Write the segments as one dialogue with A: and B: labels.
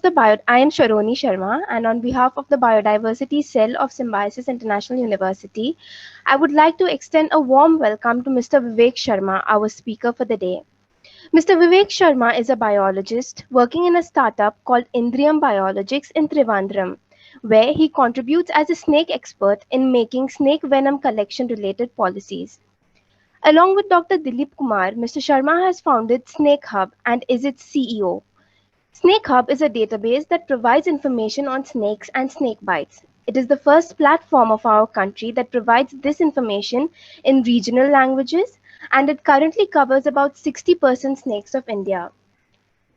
A: I am Sharoni Sharma, and on behalf of the Biodiversity Cell of Symbiosis International University, I would like to extend a warm welcome to Mr. Vivek Sharma, our speaker for the day. Mr. Vivek Sharma is a biologist working in a startup called Indriam Biologics in Trivandrum, where he contributes as a snake expert in making snake venom collection related policies. Along with Dr. Dilip Kumar, Mr. Sharma has founded Snake Hub and is its CEO. Snake Hub is a database that provides information on snakes and snake bites. It is the first platform of our country that provides this information in regional languages, and it currently covers about 60% snakes of India.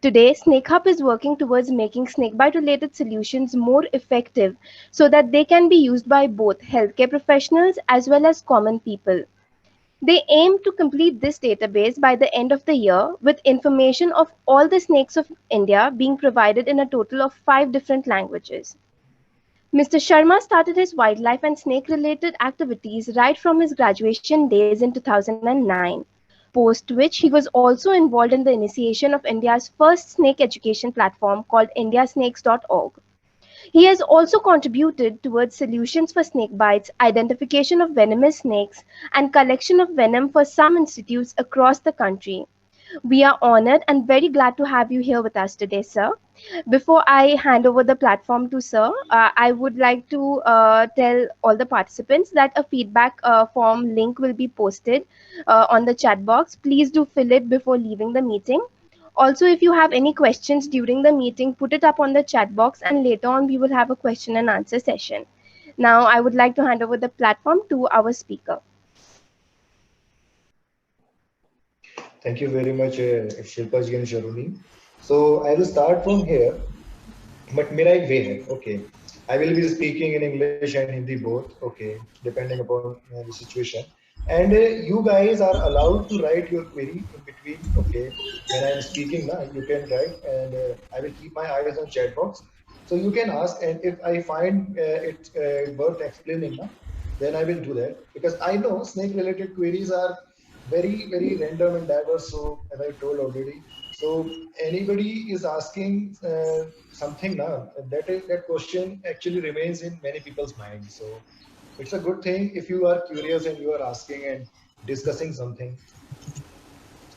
A: Today, Snake Hub is working towards making snakebite related solutions more effective so that they can be used by both healthcare professionals as well as common people. They aim to complete this database by the end of the year, with information of all the snakes of India being provided in a total of 5 different languages. Mr. Sharma started his wildlife and snake related activities right from his graduation days in 2009, post which he was also involved in the initiation of India's first snake education platform called indiasnakes.org. He has also contributed towards solutions for snake bites, identification of venomous snakes, and collection of venom for some institutes across the country. We are honored and very glad to have you here with us today, sir. Before I hand over the platform to sir, I would like to tell all the participants that a feedback form link will be posted on the chat box. Please do fill it before leaving the meeting. Also, if you have any questions during the meeting, put it up on the chat box and later on we will have a question and answer session. Now, I would like to hand over the platform to our speaker.
B: Thank you very much, Shilpa ji and Sharoni. So I will start from here, but मेरा एक way है, okay. I will be speaking in English and Hindi both, okay, depending upon the situation. And you guys are allowed to write your query in between, okay. When I am speaking, you can write, and I will keep my eyes on chat box. So you can ask, and if I find it worth explaining, then I will do that. Because I know snake-related queries are very, very random and diverse. So as I told already, so anybody is asking something now, that question actually remains in many people's minds. So it's a good thing if you are curious and you are asking and discussing something.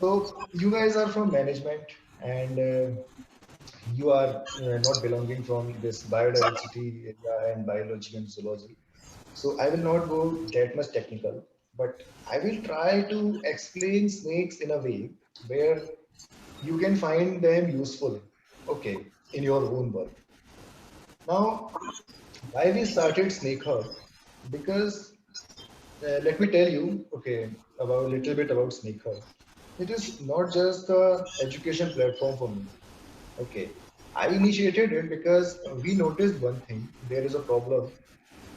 B: So you guys are from management, and you are not belonging from this biodiversity area and biology and zoology. So I will not go that much technical, but I will try to explain snakes in a way where you can find them useful, okay, in your own work. Now, why we started Snake Hub? Because let me tell you, okay, about a little bit about Snake Hub. It is not just a education platform for me. Okay, I initiated it because we noticed one thing. There is a problem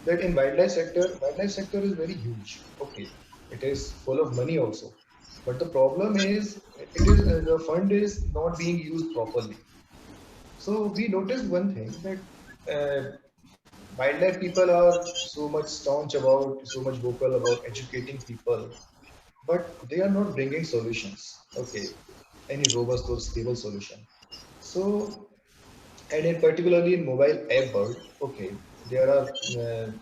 B: that in wildlife sector is very huge. Okay, it is full of money also, but the problem is it is the fund is not being used properly. So we noticed one thing that wildlife people are so much staunch about, so much vocal about educating people, but they are not bringing solutions. Okay, any robust or stable solution. So, and in particularly in mobile app world, okay, there are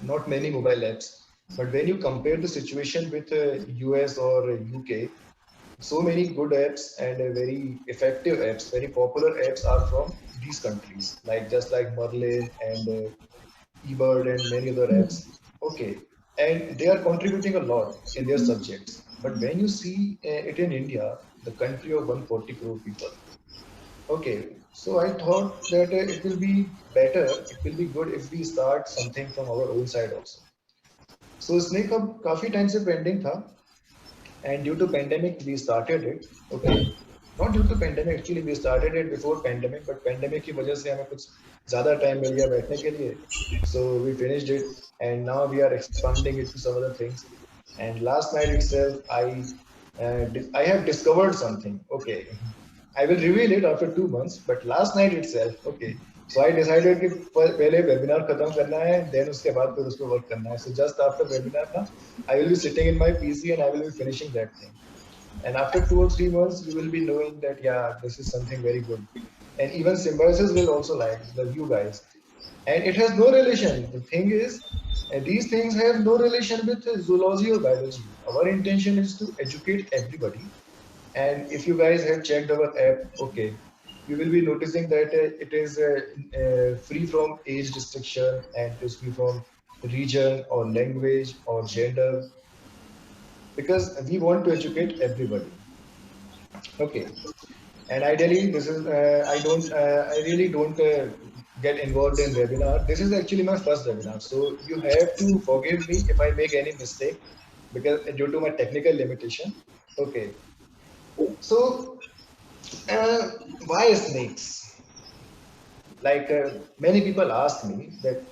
B: not many mobile apps, but when you compare the situation with US or UK, so many good apps and very effective apps, very popular apps are from these countries, like just like Merlin and eBird and many other apps. Okay, and they are contributing a lot in their subjects. But when you see it in India, the country of 140 crore people, okay, so I thought that it will be better, it will be good if we start something from our own side also. So Snake Hub काफी time से pending था, and due to pandemic we started it. Okay, not due to pandemic, actually we started it before pandemic, but pandemic की वजह से हमें कुछ ज़्यादा time मिल गया बैठने के लिए, so we finished it, and now we are expanding it to some other things. And last night itself, I have discovered something. Okay, I will reveal it after 2 months, but last night itself, okay. So I decided कि पहले webinar खत्म करना है, then उसके बाद फिर उस पर work करना है. So just after webinar ना, I will be sitting in my PC and I will be finishing that thing. And after 2 or 3 months, you will be knowing that yeah, this is something very good. and even symbiosis will also like the you guys, and it has no relation. The thing is, these things have no relation with zoology or biology. Our intention is to educate everybody. And if you guys have checked our app, okay, you will be noticing that it is free from age restriction, and it is free from region or language or gender, because we want to educate everybody. Okay. And ideally, this is I really don't get involved in webinar. This is actually my first webinar, so you have to forgive me if I make any mistake, because due to my technical limitation. Okay, so uh, why snakes? Like many people ask me that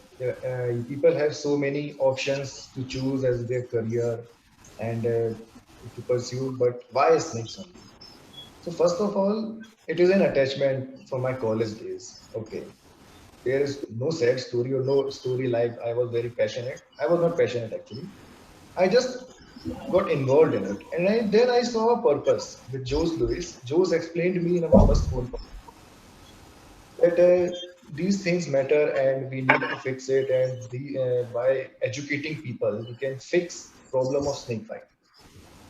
B: people have so many options to choose as their career and to pursue, but why snakes only? So first of all, it is an attachment from my college days. Okay. There is no sad story or no story like I was very passionate. I was not passionate actually. I just got involved in it. And then I saw a purpose with Jose Lewis. Jose explained me in our first phone call that these things matter and we need to fix it. And by educating people, we can fix problem of snake bite.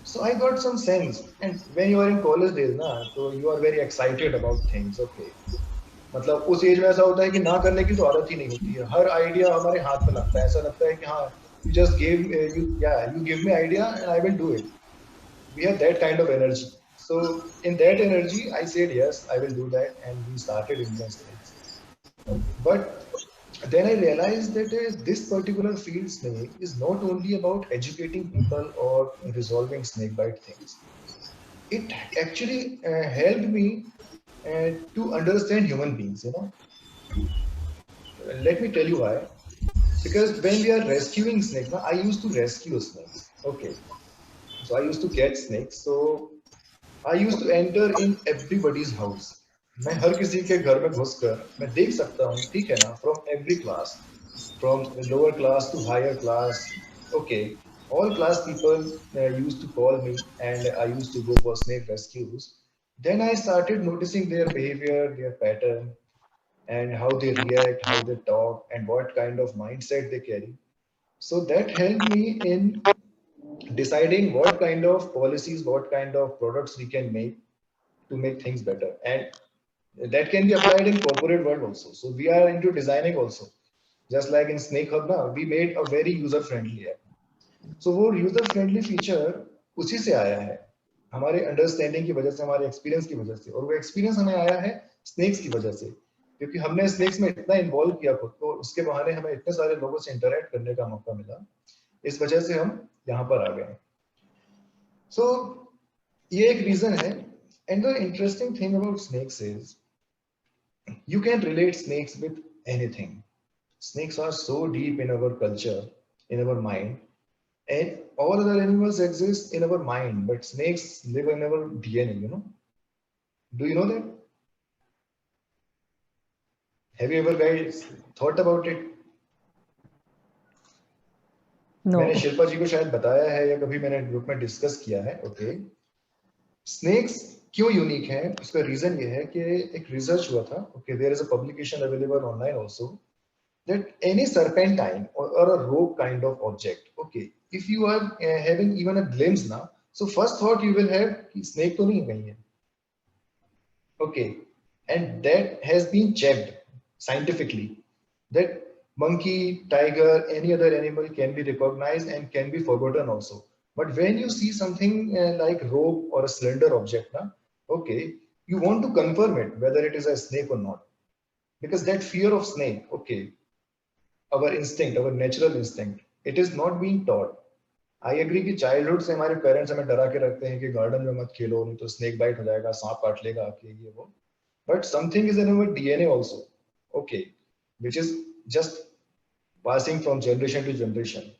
B: So I got some sense. And when you are in college days ना, तो you are very excited about things. Okay. मतलब उस as में ऐसा होता है कि ना करने की तो आदत ही नहीं होती है, हर आइडिया हमारे हाथ में लगता है, ऐसा लगता है कि हाँ, you just gave you give me idea and I will do it. We have that kind of energy. So in that energy I said yes, I will do that, and we started Indian Snakes. But then I realized that this particular field snake is not only about educating people or resolving snake bite things. It actually helped me to understand human beings. Let me tell you why. Because when we are rescuing snakes, now I used to rescue snakes. Okay, so I used to catch snakes. So I used to enter in everybody's house. मैं हर किसी के घर में घुसकर मैं देख सकता हूँ, ठीक है ना, from every class, from lower class to higher class. Okay, all class people used to call me, and I used to go for snake rescues. Then I started noticing their behavior, their pattern, and how they react, how they talk, and what kind of mindset they carry. So that helped me in deciding what kind of policies, what kind of products we can make to make things better. And that can be applied in corporate world also. So we are into designing also. Just like in Snake Hub now, we made a very user-friendly app. So वो user-friendly feature उसी से आया है, हमारे understanding की वजह से, हमारे एक्सपीरियंस की वजह से, और वो एक्सपीरियंस हमें आया है स्नेक्स की वजह से, क्योंकि हमने स्नेक्स में इतना इन्वॉल्व किया खुद को, उसके बहाने हमें इतने सारे लोगों से इंटरेक्ट करने का मौका मिला, इस वजह से हम यहाँ पर आ गए. सो ये एक रीजन है. And the interesting thing about snakes is you can relate snakes with anything. Snakes are so deep in our culture, in our mind, and all other animals exist in our mind, but snakes live in our DNA. Do you know that? Have you ever guys thought about it? मैंने
C: No.
B: Shilpa जी को शायद बताया है या कभी मैंने group में discuss किया है. ओके, स्नेक्स क्यों यूनिक है, उसका रीजन ये है कि एक रिसर्च हुआ था. Okay, there is a publication available online also, that any serpentine or a rope kind of object, okay, if you are having even a glimpse now, so first thought you will have कि snake तो नहीं कहीं है. Okay, and that has been checked scientifically that monkey, tiger, any other animal can be recognized and can be forgotten also. But when you see something like rope or a slender object now, okay, you want to confirm it whether it is a snake or not, because that fear of snake, okay, our instinct, our natural instinct, it is not being taught. I agree कि childhood से हमारे parents हमें डरा के रखते हैं कि garden में मत खेलो, नहीं तो स्नेक बाइट हो जाएगा, सांप काट लेगा आपके, ये वो. But something is in our DNA also, okay, which is just passing from generation to generation.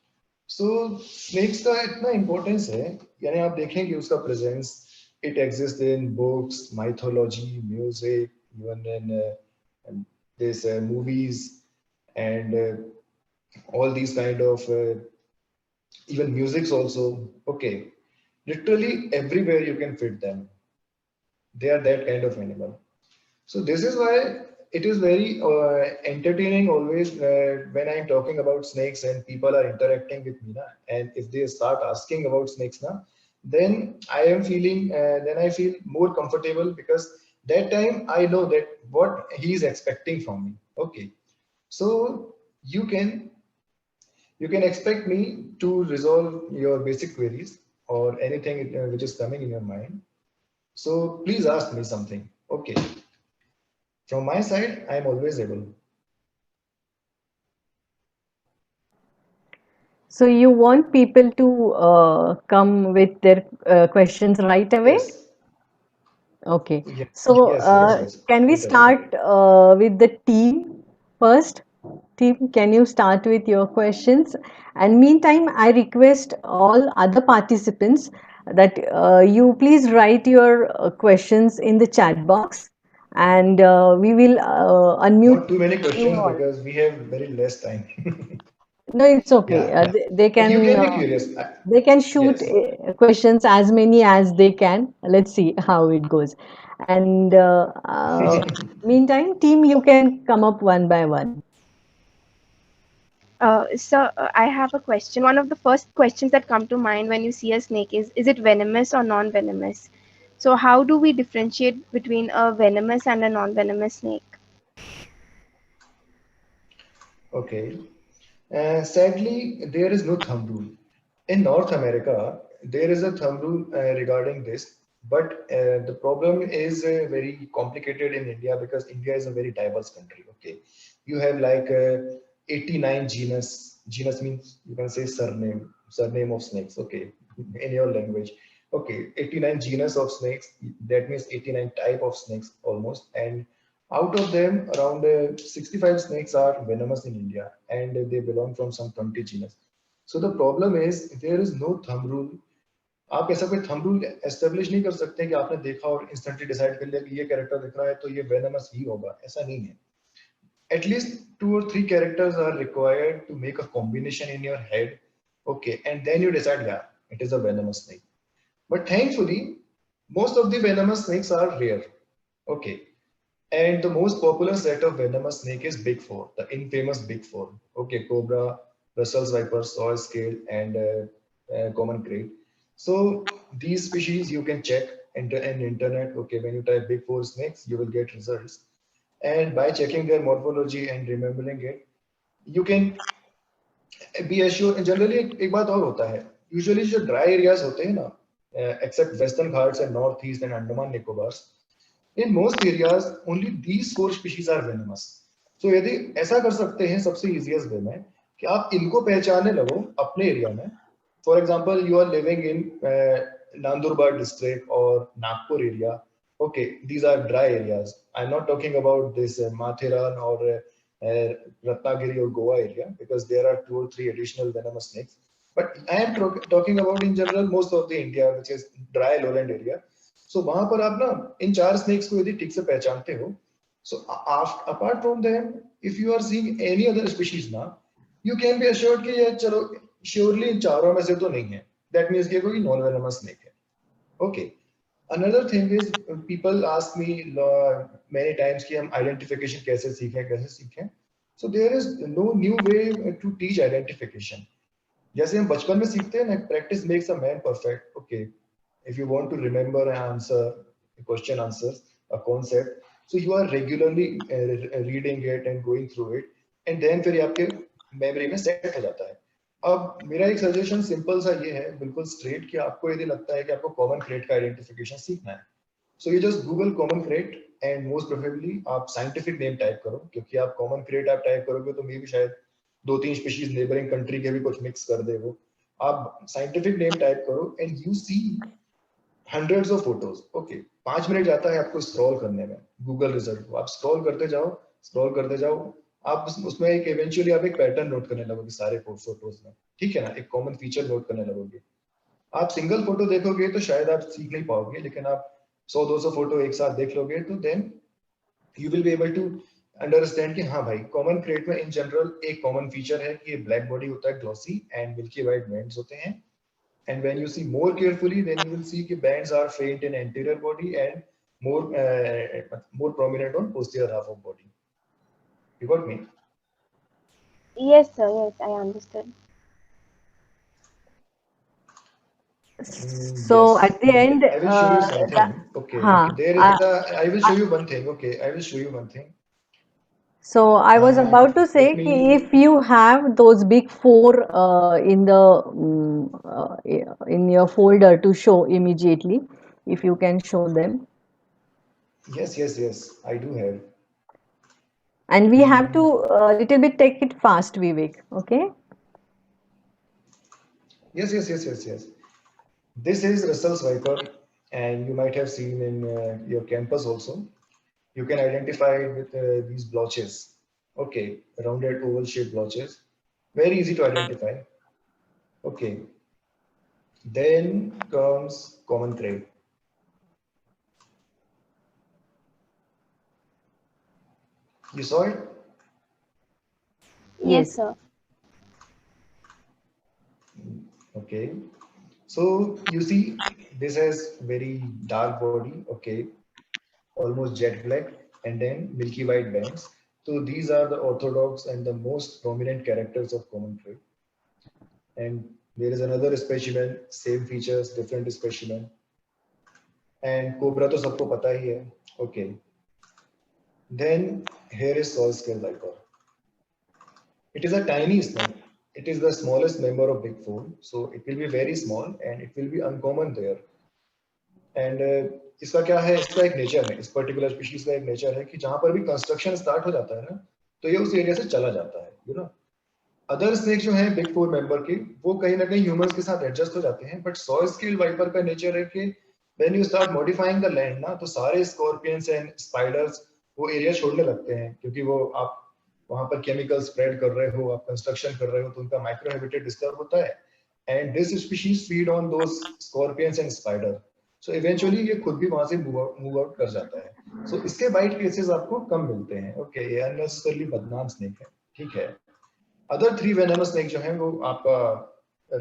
B: So snakes का इतना इंपॉर्टेंस है, यानी आप देखेंगे उसका presence, it exist in books, mythology, music, even in this movies, and all these kind of even musics also. Okay, literally everywhere you can fit them. They are that kind of animal. So this is why it is very entertaining always when I'm talking about snakes and people are interacting with me, na, and if they start asking about snakes, na, then then I feel more comfortable because that time I know that what he is expecting from me. Okay, so you can you can expect me to resolve your basic queries or anything which is coming in your mind. So please ask me something. Okay, from my side, I am always able.
C: So you want people to come with their questions right away?
B: Yes.
C: Okay.
B: Yes.
C: So
B: Yes. Yes. Yes.
C: can we
B: Right away.
C: start with the team first? Team, can you start with your questions? And meantime, I request all other participants that you please write your questions in the chat box, and we will
B: Not
C: unmute
B: too many
C: you
B: questions
C: all.
B: because we have very less time.
C: No, it's okay.
B: Yeah. Yeah.
C: They
B: But you
C: can
B: can be curious.
C: they can shoot
B: Yes.
C: questions as many as they can. Let's see how it goes. And meantime, team, you can come up one by one.
A: I have a question. One of the first questions that come to mind when you see a snake is it venomous or non-venomous? So how do we differentiate between a venomous and a non-venomous snake?
B: Okay. Sadly, there is no thumb rule. In North America, there is a thumb rule regarding this, but the problem is very complicated in India because India is a very diverse country. Okay, you have like 89 genus. Genus means you can say surname of snakes. Okay, in your language. Okay, 89 genus of snakes. That means 89 type of snakes almost, and out of them, around 65 snakes are venomous in India, and they belong from some 20 genus. So the problem is there is no thumb rule. आप ऐसा कोई thumb rule establish नहीं कर सकते कि आपने देखा और इंस्टेंटली डिसाइड कर लिया कि ये कैरेक्टर दिख रहा है तो ये वेनमस ही होगा, ऐसा नहीं है. At least 2 or 3 characters are required to make a combination in your head. Okay, and then you decide, yeah, it is a venomous snake. But thankfully, most of the venomous snakes are rare. Okay, and the most popular set of venomous snake is Big Four, the infamous Big Four. Okay, cobra, Russell's viper, saw scale, and common crate. So these species you can check in internet. Okay, when you type Big Four snakes, you will get results. And by checking their morphology and remembering it, you can be assured. Generally, एक बात और होता है. Usually जो dry areas होते हैं ना, except Western Ghats and Northeast and Andaman Nicobars, in most areas only these 4 species are venomous. So यदि ऐसा कर सकते हैं सबसे easiest way में कि आप इनको पहचानने लगो अपने एरिया में. For example, you are living in Nandurbar district or Nagpur area. Okay, these are dry areas. I'm not talking about this Mathiran or Ratnagiri or Goa area because there are 2 or 3 additional venomous snakes. But I am talking about in general most of the India, which is dry lowland area. So वहां पर आप ना इन 4 snakes को यदि ठीक से पहचानते हो, so apart from them, if you are seeing any other species ना, you can be assured कि ये चलो surely इन चारों में से तो नहीं है. That means कि कोई non venomous snake है. Okay. Another thing is people ask me many times कि हम identification कैसे सीखें. So there is no new way to teach identification. जैसे हम बचपन में सीखते हैं ना, practice makes a man perfect. Okay, if you want to remember an answer, a question answers, a concept, so you are regularly reading it and going through it, and then फिर ये आपके memory में set हो जाता है. अब मेरा एक सजेशन सिंपल सा ये है, बिल्कुल स्ट्रेट, कि आपको यदि लगता है कि आपको कॉमन क्रेट का आइडेंटिफिकेशन सीखना है, so you just Google common crate and most probably आप साइंटिफिक नेम टाइप करो, क्योंकि आप कॉमन क्रेट आप टाइप करोगे तो मे भी शायद 2-3 स्पीशीज नेबरिंग कंट्री के भी कुछ मिक्स कर दे वो. आप साइंटिफिक नेम टाइप करो and you see hundreds of photos. Okay, 5 minute जाता है आपको स्क्रॉल करने में गूगल रिजल्ट को. आप स्क्रॉल करते जाओ, आप उसमें एक इवेंचुअली आप एक पैटर्न नोट करने लगोगे सारे फोटोज में. ठीक है ना, एक कॉमन फीचर नोट करने लगोगे. आप सिंगल फोटो देखोगे तो शायद आप सीख नहीं पाओगे, लेकिन आप 100-200 फोटो एक साथ देख लोगे तो then you will be able to understand कि हाँ भाई, कॉमन क्रेट में इन जनरल एक कॉमन फीचर है कि ये ब्लैक बॉडी होता है, glossy, and milky white bands होते हैं. And when you see more carefully, then you will see कि bands are faint in anterior body and more prominent on posterior half of body. You got me?
A: Yes, sir. Yes, I understood.
C: So
B: Yes.
C: at the end,
B: I will show you something. Okay.
C: huh,
B: There is a. I will show you one thing. Okay. I will show you one thing.
C: so I was about to
B: Let
C: say कि
B: me.
C: if you have those big four in the in your folder to show immediately, if you can show them,
B: Yes, yes, yes. I do have.
C: and we have to
B: Mm,
C: little bit take it fast, Vivek. Okay.
B: yes, yes, yes, yes, yes. This is Russell's Viper, and you might have seen in your campus also. You can identify it with these blotches. Okay, rounded oval shaped blotches. Very easy to identify. Okay, then comes common crab. You saw it?
A: Yes,
C: Yes.
A: sir.
B: Okay. So you see, this has very dark body. Okay, almost jet black, and then milky white bands. So these are the orthodox and the most prominent characters of common crab. And there is another specimen, same features, different specimen. And cobra तो सबको पता ही है. Okay. Then here is saw scale viper. It is a tiny snake. It is the smallest member of big four, so it will be very small and it will be uncommon there. And इसका क्या है, इसका एक nature है, इस particular species का एक nature है कि जहां पर भी कंस्ट्रक्शन स्टार्ट हो जाता है ना, तो ये उस एरिया से चला जाता है, यू नो. अदर स्नेक जो है बिग फोर मेंबर के, वो कहीं ना कहीं ह्यूमंस के साथ एडजस्ट हो जाते हैं, बट सॉ स्केल वाइपर का नेचर है कि when you start modifying the land ना, तो सारे स्कॉर्पियंस एंड स्पाइडर्स वो एरिया छोड़ने लगते हैं, क्योंकि वो आप वहां पर केमिकल स्प्रेड कर रहे हो, आप कंस्ट्रक्शन कर रहे हो, तो उनका माइक्रो हैबिटेट डिस्टर्ब होता है. And this species feed on those scorpions and spider. So eventually ये खुद भी वहां से मूव आउट कर जाता है. सो इसके बाइट केसेस आपको कम मिलते हैं. ओके, ये अननेसेसरली बदनाम स्नेक है, ठीक है. अदर थ्री वेनमस स्नेक जो है वो आपका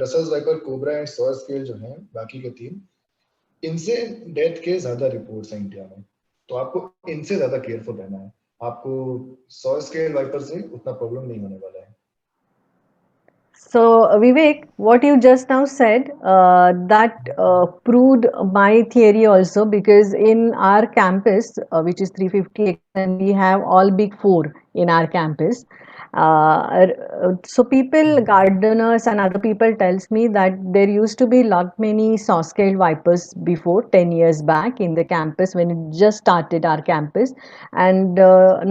B: Russell's wiper, cobra and saw scale जो है, बाकी के तीन, इनसे डेथ के ज्यादा रिपोर्ट्स हैं इंडिया में, तो आपको इनसे ज्यादा केयरफुल रहना है. आपको सॉ स्केल वाइपर से उतना प्रॉब्लम नहीं होने वाला है.
C: So, Vivek, what you just now said, that proved my theory also, because in our campus, which is 350 acres, and we have all big four in our campus. So people, gardeners and other people tells me that there used to be lot many saw-scaled vipers before 10 years back in the campus when it just started our campus, and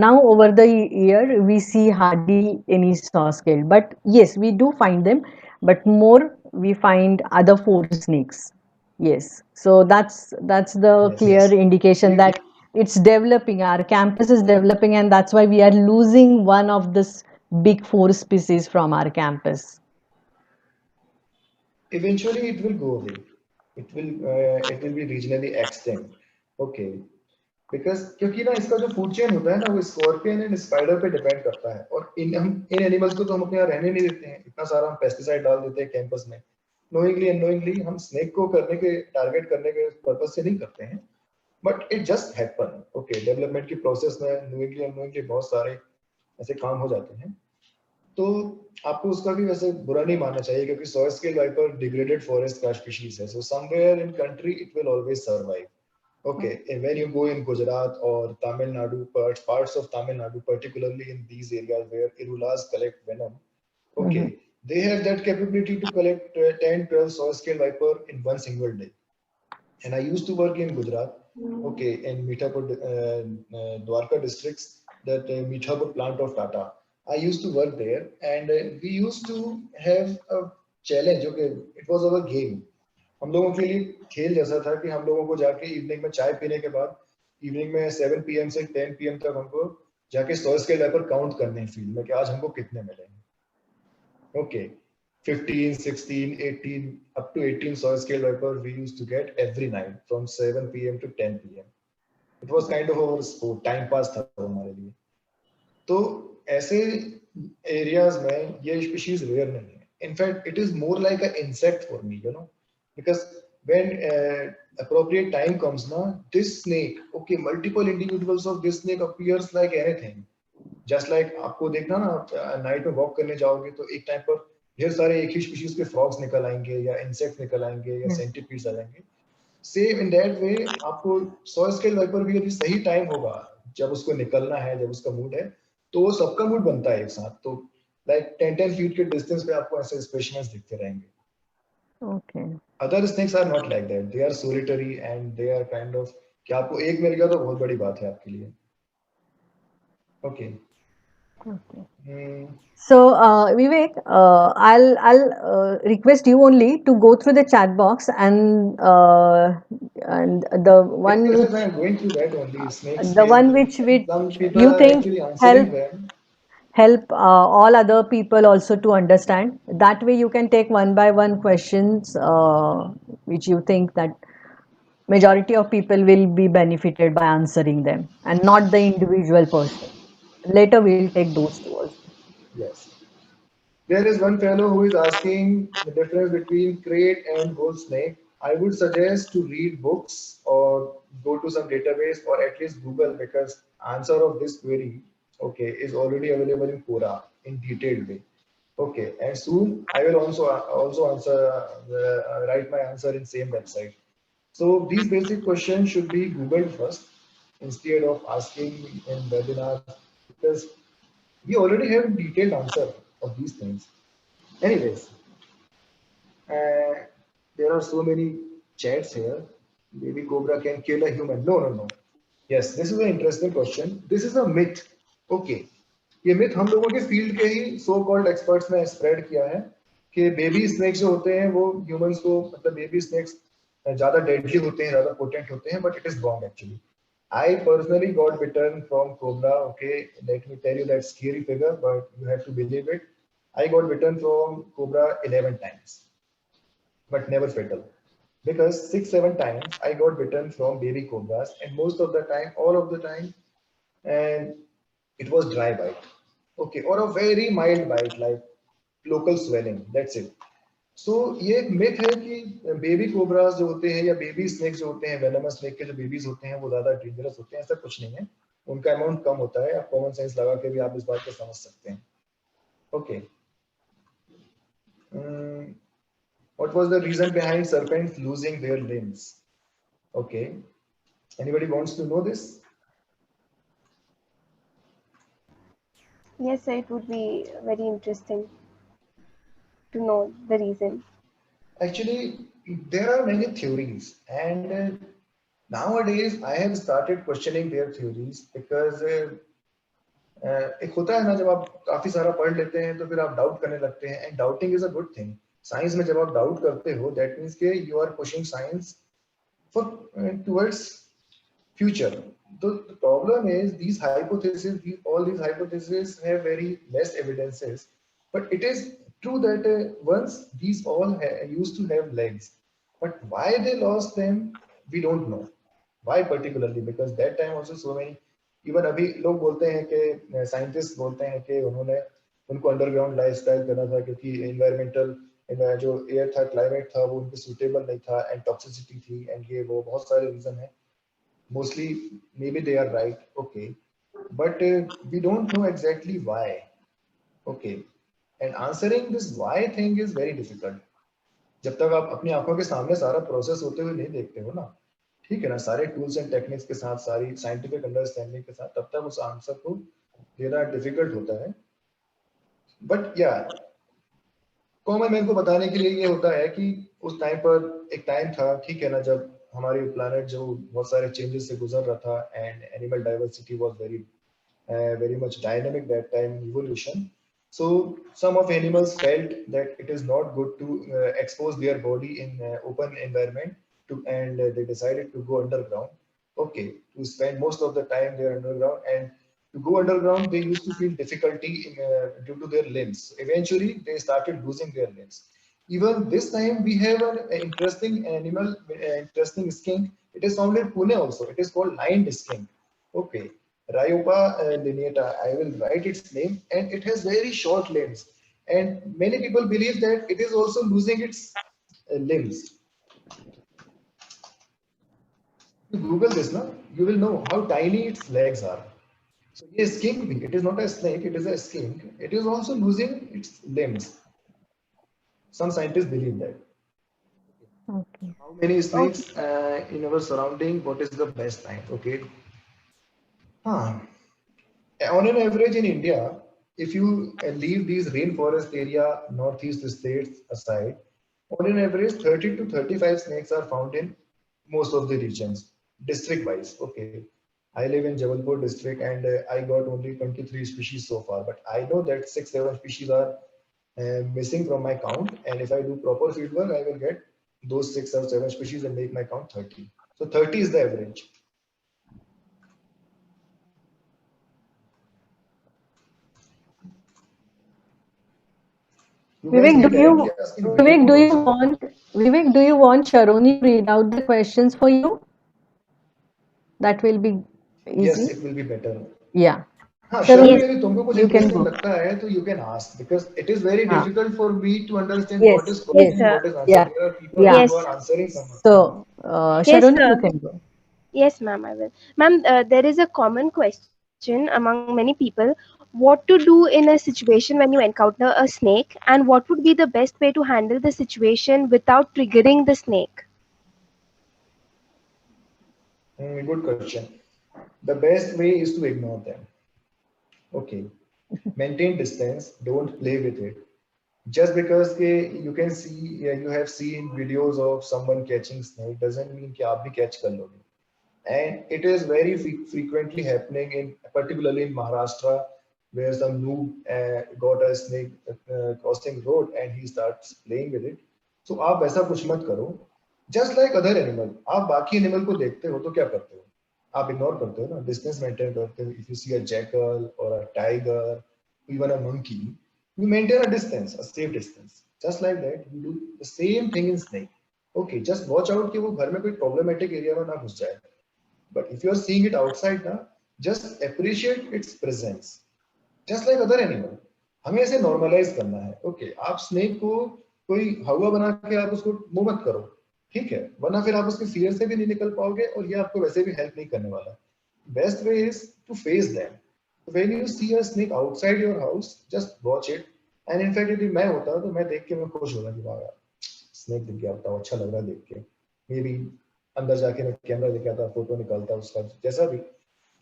C: now over the year we see hardly any saw-scaled. But yes, we do find them, but more we find other four snakes. Yes, so that's the
B: Yes,
C: clear
B: yes.
C: indication
B: See,
C: that it's developing. Our campus is developing, and that's why we are losing one of this big four species from our campus.
B: eventually it will go away. It will be regionally extinct. Okay. Because क्योंकि ना इसका जो food chain होता है ना, वो scorpion and spider पे depend करता है, और इन एनिमल्स को तो हम अपने यहाँ रहने नहीं देते हैं, इतना सारा हम पेस्टिसाइड डाल देते हैं कैंपस में. नोइंगली अननोइंगली हम स्नेक को करने के, टारगेट करने के पर्पज से नहीं करते हैं, but it just happen. Okay, development की प्रोसेस में नोइंगली अननोइंगली बहुत सारे ऐसे काम हो जाते हैं. तो आपको उसका भी वैसे बुरा नहीं मानना चाहिए, क्योंकि saw scale viper degraded forest का स्पीशीज है, so somewhere in country it will always survive. Okay, and when you go in Gujarat or Tamil Nadu, parts of Tamil Nadu, particularly in these areas where irulas collect venom, okay,
C: Mhm.
B: they have that capability to collect 10, 12 saw scale viper in one single day. And I used to work in Gujarat, okay, in Mithapur, Dwarka districts, that Mithapur plant of Tata. I used to work there, and we used to have a challenge. Okay, it was our game. हम लोगों के लिए खेल जैसा था कि हम लोगों को जाके इवनिंग में चाय पीने के बाद, इवनिंग में 7 PM से 10 PM तक हमको जाके सॉ स्केल वाइपर काउंट करने हैं फील्ड में कि आज हमको कितने मिलेंगे. Okay, 15, 16, 18, up to 18 saw scale viper we used to get every night from 7 PM to 10 PM. It was kind of our sport, time pass था वो हमारे लिए. तो ऐसे एरियाज में ये स्पीशीज रेयर नहीं है. In fact, it is more like an insect for me, you know, because when appropriate time comes na, this snake, okay, multiple individuals of this snake appears like anything. Just like आपको देखना ना, आप night में walk करने जाओगे तो एक time पर ढेर सारे एक ही स्पीशीज के फ्रॉग्स निकल आएंगे या इंसेक्ट निकल आएंगे या
C: Yes.
B: सेंटीपीड्स आ जाएंगे. सेम इन दैट वे आपको 100 स्केल वाइपर भी यदि सही टाइम होगा, जब उसको निकलना है, जब उसका मूड है, तो वो सबका मूड बनता है एक साथ. तो लाइक 10 फीट के डिस्टेंस पे आपको ऐसे स्पेशमेंट्स दिखते रहेंगे.
C: Okay.
B: Other snakes are not like that, they are solitary and they are kind of कि आपको एक मिल गया तो बहुत बड़ी बात है आपके लिए. Okay.
C: Okay. So, Vivek, I'll request you only to go through the chat box and the one
B: Yes,
C: which
B: I am going through that only. Snakes
C: the one
B: scale.
C: which
B: Some people
C: you
B: are
C: think
B: actually answering
C: help
B: them.
C: all other people also to understand. That way, you can take one by one questions which you think that majority of people will be benefited by answering them, and not the individual person. Later, we'll take those two also.
B: Yes. There is one fellow who is asking the difference between crate and whole snake. I would suggest to read books or go to some database or at least Google, because answer of this query, okay, is already available in Quora in detailed way. Okay, and soon I will also answer write my answer in same website. So these basic questions should be Googled first instead of asking in webinars, because we already have detailed answer of these things. Anyways, uh, there are so many chats here. Baby cobra can kill a human. No, no, no. Yes, this is an interesting question. This is a myth. Okay, ये myth हम लोगों के field के ही so called experts ने spread किया है कि baby snakes जो होते हैं वो humans को, मतलब baby snakes ज़्यादा deadly होते हैं, ज़्यादा potent होते हैं, but it is wrong actually. I personally got bitten from cobra. Okay, let me tell you that scary figure, but you have to believe it. I got bitten from cobra 11 times, but never fatal. Because 6, 7 times I got bitten from baby cobras, and most of the time, all of the time, and it was dry bite. Okay, or a very mild bite like local swelling. That's it. सो ये एक myth है कि baby cobras जो होते हैं या baby snake जो होते हैं, वेनमस स्नेक के जो बेबीज होते हैं वो ज्यादा डेंजरस होते हैं. ऐसा कुछ नहीं है, उनका अमाउंट कम होता है. आप कॉमन सेंस लगा के भी आप इस बात को समझ सकते हैं. Okay. What was the reason behind serpents losing their limbs? Okay. Anybody wants to know this?
A: Yes, sir, it would be very interesting to know the reason.
B: Actually, there are many theories, and nowadays I have started questioning their theories because एक होता है ना, जब आप काफी सारा पढ़ लेते हैं तो फिर आप डाउट करने लगते हैं, and doubting is a good thing. Science में जब आप डाउट करते हो, दैट मीन्स के you are pushing science for towards future. The problem is these hypotheses, all these hypotheses have very less evidences, but it is true that once these all used to have legs, but why they lost them, we don't know. Why particularly? Because that time also so many, even अभी लोग बोलते हैं कि scientist बोलते हैं कि उन्होंने उनको अंडरग्राउंड लाइफस्टाइल करना था क्योंकि एनवायरमेंटल जो एयर था, क्लाइमेट था, वो उनको सूटेबल नहीं था, एंड टॉक्सिसिटी थी, एंड ये वो बहुत सारे रीजन है. Mostly maybe they are right, okay, but we don't know exactly why. Okay, and answering this why thing is very difficult. जब तक आप अपनी आंखों के सामने सारा प्रोसेस होते हुए नहीं देखते हो ना, ठीक है ना, सारे टूल्स एंड टेक्निक्स के साथ, सारी साइंटिफिक अंडरस्टैंडिंग के साथ, तब तक उस आंसर को देना डिफिकल्ट होता है. बट या कॉमन मैन को बताने के लिए ये होता है कि उस टाइम पर एक टाइम था, ठीक है ना, जब हमारी प्लानट जो बहुत सारे चेंजेस से गुजर रहा था, and animal diversity was very much dynamic that time in evolution. So some of animals felt that it is not good to expose their body in open environment and they decided to go underground. Okay, to spend most of the time there underground, and to go underground they used to feel difficulty due to their limbs. Eventually they started losing their limbs. Even this time we have an interesting animal, interesting skink. It is found in Pune also. It is called lined skink. Okay, Ryopa lineata, I will write its name, and it has very short limbs, and many people believe that it is also losing its limbs. You Google this now, you will know how tiny its legs are. So ये skink भी, it is not a snake, it is a skink. It is also losing its limbs. Some scientists believe that.
C: Okay.
B: How many
A: Okay.
B: snakes in our surrounding? What is the best time? Okay. Huh. On an average in India, if you leave these rainforest area, northeast states aside, on an average 30 to 35 snakes are found in most of the regions, district wise. Okay. I live in Jabalpur district and I got only 23 species so far, but I know that 6, 7 species are missing from my count. And if I do proper field work, I will get those 6 or 7 species and make my count 30. So 30 is the average. You guys
C: Vivek,
B: can directly ask in video
C: Vivek,
B: call also.
C: Do you want Sharoni to read out the questions for you? That will be
B: Yes,
C: easy.
B: it will be better.
C: Yeah.
B: हाँ,
C: Sharoni,
B: Sharoni,
A: Yes.
B: यदि तुमको कुछ
C: you can
B: interesting
C: go.
B: लगता है तो you can ask because it is very
C: हाँ.
B: difficult for me to understand what
C: Yes,
B: is
A: Yes,
B: question
C: yes,
B: and
A: sir.
B: what is answer.
C: yeah,
B: There are people
C: yeah.
B: who
A: Yes.
B: are answering someone.
C: So,
A: Yes,
C: Sharoni, you
A: sir.
C: can go.
A: Yes, ma'am, I will. Ma'am, there is a common question among many people. What to do in a situation when you encounter a snake, and what would be the best way to handle the situation without triggering the snake?
B: Good question. The best way is to ignore them. Okay. Maintain distance. Don't play with it. Just because you can see, yeah, you have seen videos of someone catching snake doesn't mean कि आप भी catch कर लोगे. And it is very frequently happening in particularly in Maharashtra where some noob got a snake crossing road and he starts playing with it. So आप ऐसा कुछ मत करो. Just like other animal, आप बाकी animal को देखते हो तो क्या करते हो? आप ignore करते हो ना, distance maintain करते हो. If you see a jackal or a tiger, even a monkey, you maintain a distance, a safe distance. Just like that, you do the same thing in snake. Okay, just watch out कि वो घर में कोई problematic area में ना घुस जाए. But if you are seeing it outside now, just appreciate its presence. Just like other animal. हमें ऐसे normalize करना है. Okay, आप snake को कोई हवा बना के आप उसको मूव मत करो. ठीक है, वरना फिर आप उसके fear से भी नहीं निकल पाओगे और ये आपको वैसे भी help नहीं करने वाला. Best way is to face them. When you see a snake outside your house, just watch it. And in fact, यदि मैं होता तो मैं देख के मैं खुश होगा कि वाह यार, snake दिख गया, बताओ अच्छा लग रहा है देख के. Maybe अंदर जाके मैं कैमरा लेके आता, फोटो निकालता उसका, जैसा भी.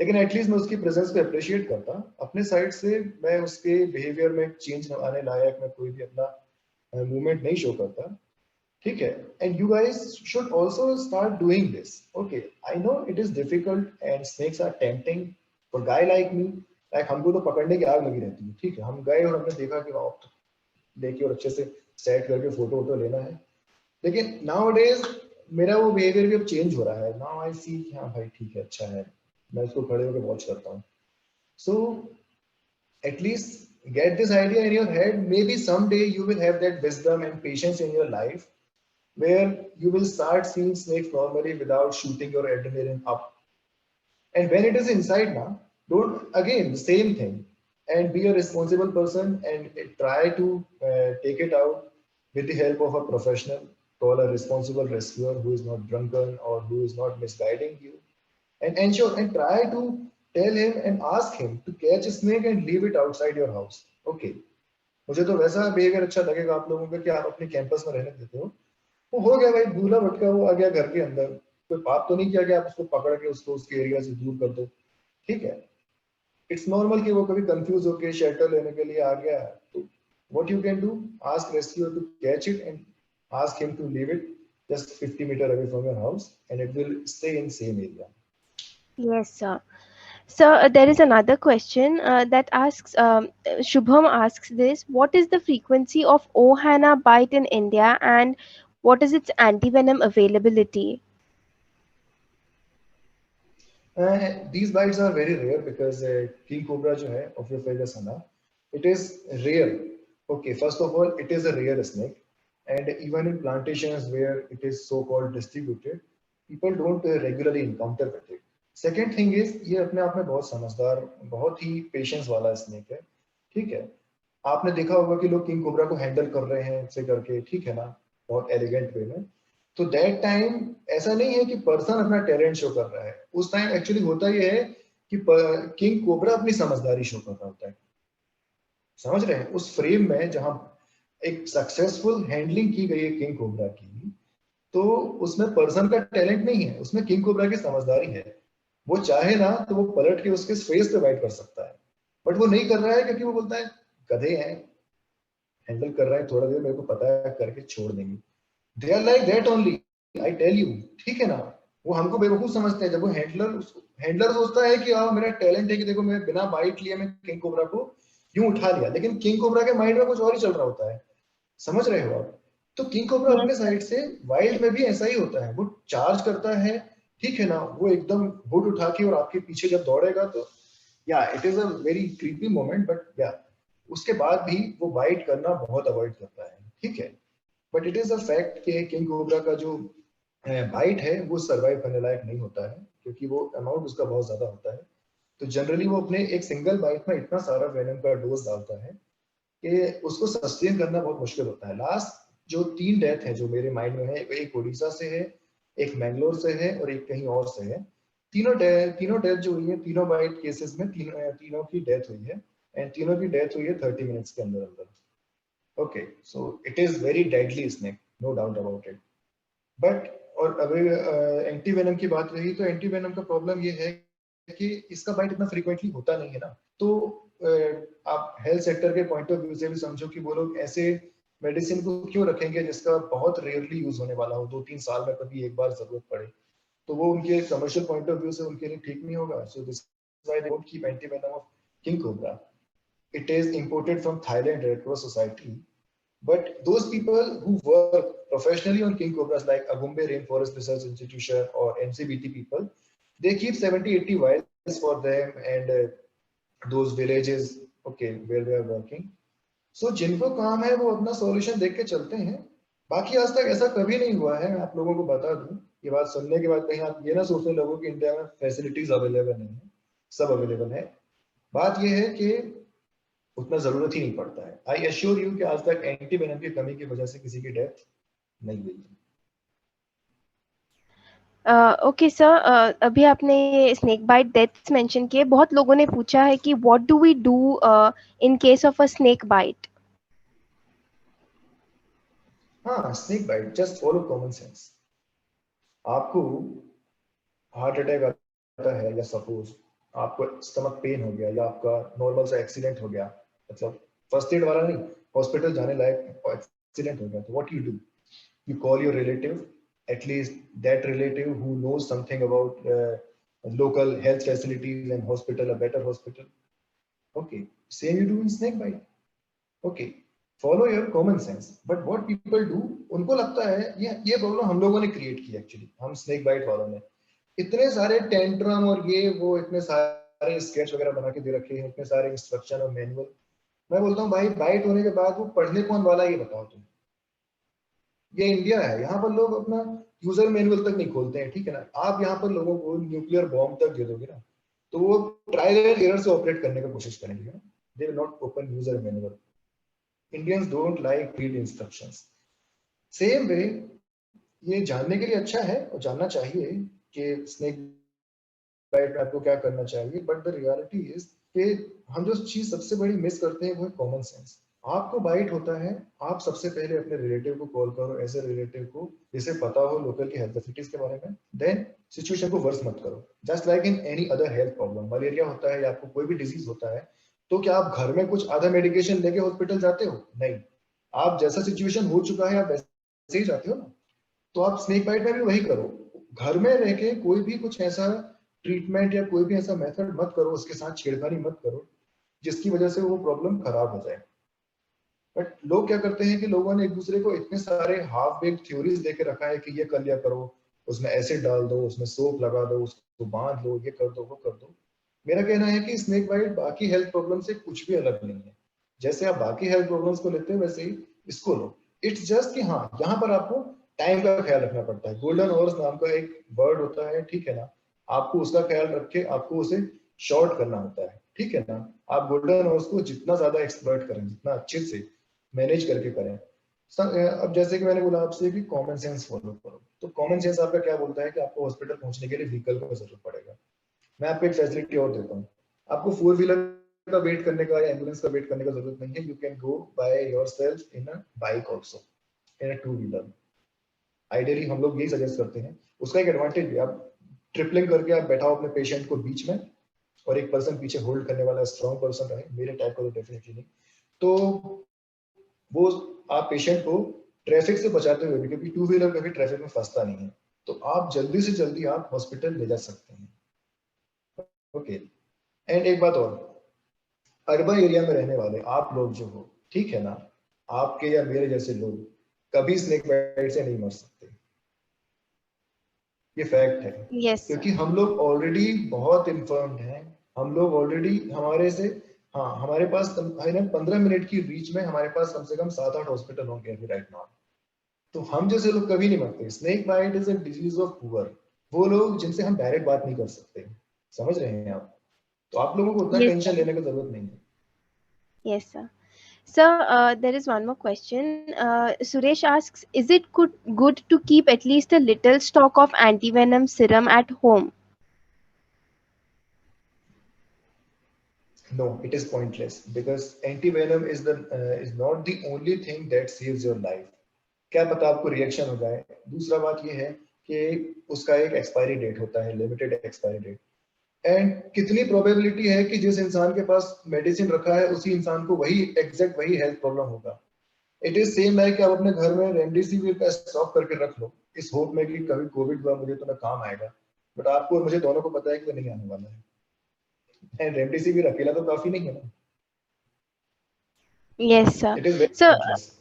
B: लेकिन एटलीस्ट मैं उसकी प्रेजेंस को अप्रिशिएट करता. अपने साइड से मैं उसके बिहेवियर में चेंज आने लायक मैं कोई भी अपना मूवमेंट नहीं शो करता. ठीक है. And you guys should also start doing this. Okay, I know it is difficult and snakes are tempting for guy like me. Like हमको तो पकड़ने की आग लगी रहती है. ठीक है, हम गए और हमने देखा कि वाह, देखिए और अच्छे से सेट करके फोटो वोटो लेना है. लेकिन नाउ डेज मेरा वो बिहेवियर भी अब चेंज हो रहा है. नाउ आई सी हाँ भाई ठीक है, अच्छा है, मैं उसको खड़े होकर वॉच करता हूँ. So at least get this idea in your head. Maybe someday you will have that wisdom and patience in your life where you will start seeing snakes normally without shooting your adrenaline up. And when it is inside now, don't again the same thing, and be a responsible person and try to take it out with the help of a professional. Call a responsible rescuer who is not drunken or who is not misguiding you, and ensure and try to tell him and ask him to catch a snake and leave it outside your house. Okay, मुझे तो वैसा behaviour अच्छा लगेगा आप लोगों का कि आप अपने कैंपस में रहने देते हो. वो हो गया भाई, दूल्हा भटका वो आ गया घर के अंदर, कोई पाप तो नहीं किया कि आप उसको पकड़ के उसको उसके एरिया से दूर कर दो. ठीक है, इट्स नॉर्मल कि वो कभी कंफ्यूज होके शेल्टर लेने के लिए आ गया. तो what you can do, ask rescuer to catch it and ask him to leave it just 50 meter away from your house and it will stay in same area.
A: Yes, sir. So there is another question that asks, Shubham asks this: what is the frequency of Ohana bite in India, and what is its antivenom availability?
B: These bites are very rare because king cobra जो है Ophiophagus hana, it is rare. Okay, first of all, it is a rare snake, and even in plantations where it is so called distributed, people don't regularly encounter with it. Second thing is ये अपने आप में बहुत समझदार, बहुत ही patience वाला snake है. ठीक है, आपने देखा होगा कि लोग किंग कोबरा को हैंडल कर रहे हैं ऐसे करके, ठीक है ना, बहुत एलिगेंट वे में. तो दैट टाइम ऐसा नहीं है कि पर्सन अपना टैलेंट शो कर रहा है, उस टाइम एक्चुअली होता ये है कि किंग कोबरा अपनी समझदारी शो कर रहा होता है। समझ रहे हैं? उस फ्रेम में जहां एक सक्सेसफुल हैंडलिंग की गई है किंग कोबरा की, तो उसमें पर्सन का टैलेंट नहीं है, उसमें किंग कोबरा की समझदारी है। वो चाहे ना तो वो पलट के उसके फेस पे बाइट कर सकता है, बट वो नहीं कर रहा है क्योंकि वो बोलता है गधे हैं, हैंडल कर रहा है, थोड़ा देर मेरे को पता है करके छोड़ देंगे। They are like that only, I tell you, ठीक है ना। वो हमको बेवकूफ समझते हैं। जब वो हैंडलर सोचता है कि हाँ मेरा टैलेंट है कि देखो मैं बिना बाइट लिए मैं किंग कोबरा को यूं उठा लिया, लेकिन किंग कोबरा के माइंड में कुछ और ही चल रहा होता है। समझ रहे हो आप? तो किंग कोबरा
A: Yes,
B: अपने
A: sir.
B: साइड से वाइल्ड में भी ऐसा ही होता है, वो चार्ज करता है, ठीक है ना, वो एकदम हुड उठा के और आपके पीछे जब दौड़ेगा तो या it is a very creepy moment, but या उसके बाद भी वो बाइट करना बहुत अवॉइड करता है, ठीक है। But it is a fact कि किंग कोबरा का जो बाइट है वो सरवाइव करने लायक नहीं होता है, क्योंकि वो अमाउंट उसका बहुत ज्यादा होता है। तो जनरली वो अपने एक सिंगल बाइट में इतना सारा वेनम का डोज डालता है कि उसको सस्टेन करना बहुत मुश्किल होता है। लास्ट जो 3 डेथ है जो मेरे माइंड में है, एक उड़ीसा से है, एक मैंगलोर से है और एक कहीं और से है। तीनों डेथ जो हुई है, तीनों बाइट केसेस में तीनों की डेथ हुई है, एंड तीनों की डेथ हुई है 30 मिनट्स के अंदर अंदर। Okay, so it is very deadly snake, no doubt about it. But और अगर एंटी वेनम की बात रही, तो एंटी वेनम का प्रॉब्लम ये है कि इसका बाइट इतना फ्रीक्वेंटली होता नहीं है ना। तो आप हेल्थ सेक्टर के पॉइंट ऑफ व्यू से भी समझो कि वो लोग ऐसे मेडिसिन को क्यों रखेंगे जिसका बहुत रेयरली यूज होने वाला हो, 2-3 साल में कभी एक बार जरूरत पड़े, तो वो उनके कमर्शियल पॉइंट ऑफ व्यू से उनके लिए ठीक नहीं होगा। So this why they don't keep anti venom of king cobra. It is imported from Thailand red cross society, but those people who work professionally on king cobras like Agumbe Rainforest Research Institution or NCBT people, they keep 70-80 vials for them and those villages, okay, where they are working. So जिनको काम है वो अपना solution देख के चलते हैं। बाकी आज तक ऐसा कभी नहीं हुआ है, मैं आप लोगों को बता दूं। ये बात सुनने के बाद कहीं आप ये ना सोचने लगो कि इंडिया में फैसिलिटीज अवेलेबल नहीं है, सब अवेलेबल है। बात ये है कि उतना जरूरत ही नहीं पड़ता है। आई एश्योर यू कि आज तक एंटी वेनम की कमी की वजह से किसी की डेथ नहीं हुई है।
A: ओके सर, अभी आपने स्नेक बाइट डेथ्स मेंशन किए। बहुत लोगों ने पूछा है कि what do we do in case of a snake bite.
B: हाँ, snake bite, just follow common sense. आपको हार्ट अटैक आता है, या सपोज आपको स्टमक पेन हो गया, या आपका नॉर्मल सा एक्सीडेंट हो गया, मतलब फर्स्ट एड वाला नहीं, हॉस्पिटल जाने लायक एक्सीडेंट हो गया, तो what you do? You call your relative, at least that relative who knows something about local health facilities and hospital, a better hospital. Okay, same you do in snake bite. Okay, follow your common sense. But what people do, उनको लगता है ये problem हम लोगों ने create की, actually हम snake bite वालों ने इतने सारे टेंट्रम और ये वो इतने सारे स्केच वगैरह बना के दे रखे हैं, इतने सारे इंस्ट्रक्शन और मैनुअल। मैं बोलता हूँ भाई, बाइट होने के बाद वो पढ़ने कौन वाला है, ये बताओ तुम। ये इंडिया है, यहाँ पर लोग अपना यूजर मैनुअल तक नहीं खोलते हैं, ठीक है ना। आप यहाँ पर लोगों को न्यूक्लियर बॉम्ब तक दे दोगे ना, तो वो ट्रायल एंड एरर से ऑपरेट करने की कोशिश करेंगे ना। They will not open user manual. Indians don't like read instructions. Same way ये जानने के लिए अच्छा है और जानना चाहिए कि स्नेक बाइट में आपको क्या करना चाहिए, बट द रियलिटी इज कि हम जो चीज सबसे बड़ी मिस करते हैं वो है कॉमन सेंस। आपको बाइट होता है, आप सबसे पहले अपने रिलेटिव को कॉल करो, ऐसे रिलेटिव को जिसे पता हो लोकल की हेल्थ फैसिलिटीज के बारे में। देन सिचुएशन को वर्स मत करो। Just like in any other health problem, malaria होता है या आपको कोई भी डिजीज होता है, तो क्या आप घर में कुछ आधा मेडिकेशन लेके हॉस्पिटल जाते हो? नहीं। आप जैसा सिचुएशन हो चुका है आप वैसे ही जाते हो ना। तो आप स्नेक बाइट में भी वही करो। घर में रह के कोई भी कुछ ऐसा ट्रीटमेंट या कोई भी ऐसा मेथड मत करो, उसके साथ छेड़खानी मत करो जिसकी वजह से वो प्रॉब्लम खराब हो जाए। बट लोग क्या करते हैं कि लोगों ने एक दूसरे को इतने सारे हाफ बेक्ड थ्योरीज देके रखा है कि ये कर लिया करो, उसमें एसिड डाल दो, उसमें सोप लगा दो, उसको बांध लो, ये कर दो, वो कर दो। मेरा कहना है कि स्नेक बाइट बाकी हेल्थ प्रॉब्लम से कुछ भी अलग नहीं है। जैसे आप बाकी हेल्थ प्रॉब्लम्स को लेते हैं वैसे ही इसको लो। इट्स जस्ट कि हाँ, यहाँ पर आपको टाइम का ख्याल रखना पड़ता है। गोल्डन हॉर्स नाम का एक बर्ड होता है, ठीक है ना, आपको उसका ख्याल रख के आपको उसे शॉर्ट करना होता है, ठीक है ना। आप गोल्डन हॉर्स को जितना ज्यादा एक्सप्लॉइट करें, जितना अच्छे से मैनेज करके करें, अब जैसे कि मैंने बोला आपसे कि कॉमन सेंस फॉलो करो, तो कॉमन सेंस आपका क्या बोलता है कि आपको हॉस्पिटल पहुंचने के लिए व्हीकल का जरूरत पड़ेगा। मैं आपको एक फैसिलिटी और देता हूँ, आपको 4 व्हीलर का वेट करने का या एम्बुलेंस का वेट करने का जरूरत नहीं है। You can go by your self in a bike also, in a 2 wheeler. Ideally हम लोग यही सजेस्ट करते हैं। उसका एक एडवांटेज भी, आप ट्रिपलिंग करके आप बैठाओ अपने पेशेंट को बीच में, और एक पर्सन पीछे होल्ड करने वाला स्ट्रॉन्ग पर्सन रहे, मेरे टाइप का तो डेफिनेटली नहीं, तो वो आप पेशेंट को ट्रैफिक से बचाते हुए भी, क्योंकि 2 व्हीलर कभी ट्रैफिक में फंसता नहीं है, तो आप जल्दी से जल्दी आप हॉस्पिटल ले जा सकते हैं। ओके, एंड एक बात और, अर्बन एरिया में रहने वाले आप लोग जो हो, ठीक है ना, आपके या मेरे जैसे लोग कभी स्नेक बाइट से नहीं मर सकते, ये फैक्ट है।
A: Yes, sir.
B: क्योंकि हम लोग ऑलरेडी बहुत इन्फॉर्म्ड हैं, हम लोग ऑलरेडी हमारे से, हाँ हमारे पास 15 मिनट की रीच में हमारे पास कम से कम 7-8 हॉस्पिटल होंगे अभी राइट नाउ। तो हम जैसे लोग कभी नहीं मरते। Snake bite is a disease of poor, वो लोग जिनसे हम डायरेक्ट बात नहीं कर सकते, समझ रहे हैं आप? तो आप लोगों को उतना
A: Yes,
B: टेंशन
A: sir.
B: लेने की जरूरत नहीं है।
A: Yes, sir. Sir, there is one more question. Suresh asks, is it good to keep at least a little stock of antivenom serum at home?
B: No, it is pointless because antivenom is not the only thing that saves your life. क्या पता आपको reaction हो जाए। दूसरा बात ये है कि उसका एक एक्सपायरी डेट होता है, लिमिटेड एक्सपायरी डेट, एंड कितनी प्रोबेबिलिटी है कि जिस इंसान के पास मेडिसिन रखा है उसी इंसान को वही एग्जैक्ट वही हेल्थ प्रॉब्लम होगा। इट इज सेम है कि आप अपने घर में रेमडेसिविर का स्टॉक करके रख लो इस होप में कि कभी कोविड हुआ मुझे तो ना काम आएगा, बट आपको और मुझे दोनों को पता है कि वो नहीं आने वाला है, एंड रेमडेसिविर अकेला तो काफी नहीं है ना।
A: Yes, sir.
B: It is very
A: So,
B: pointless.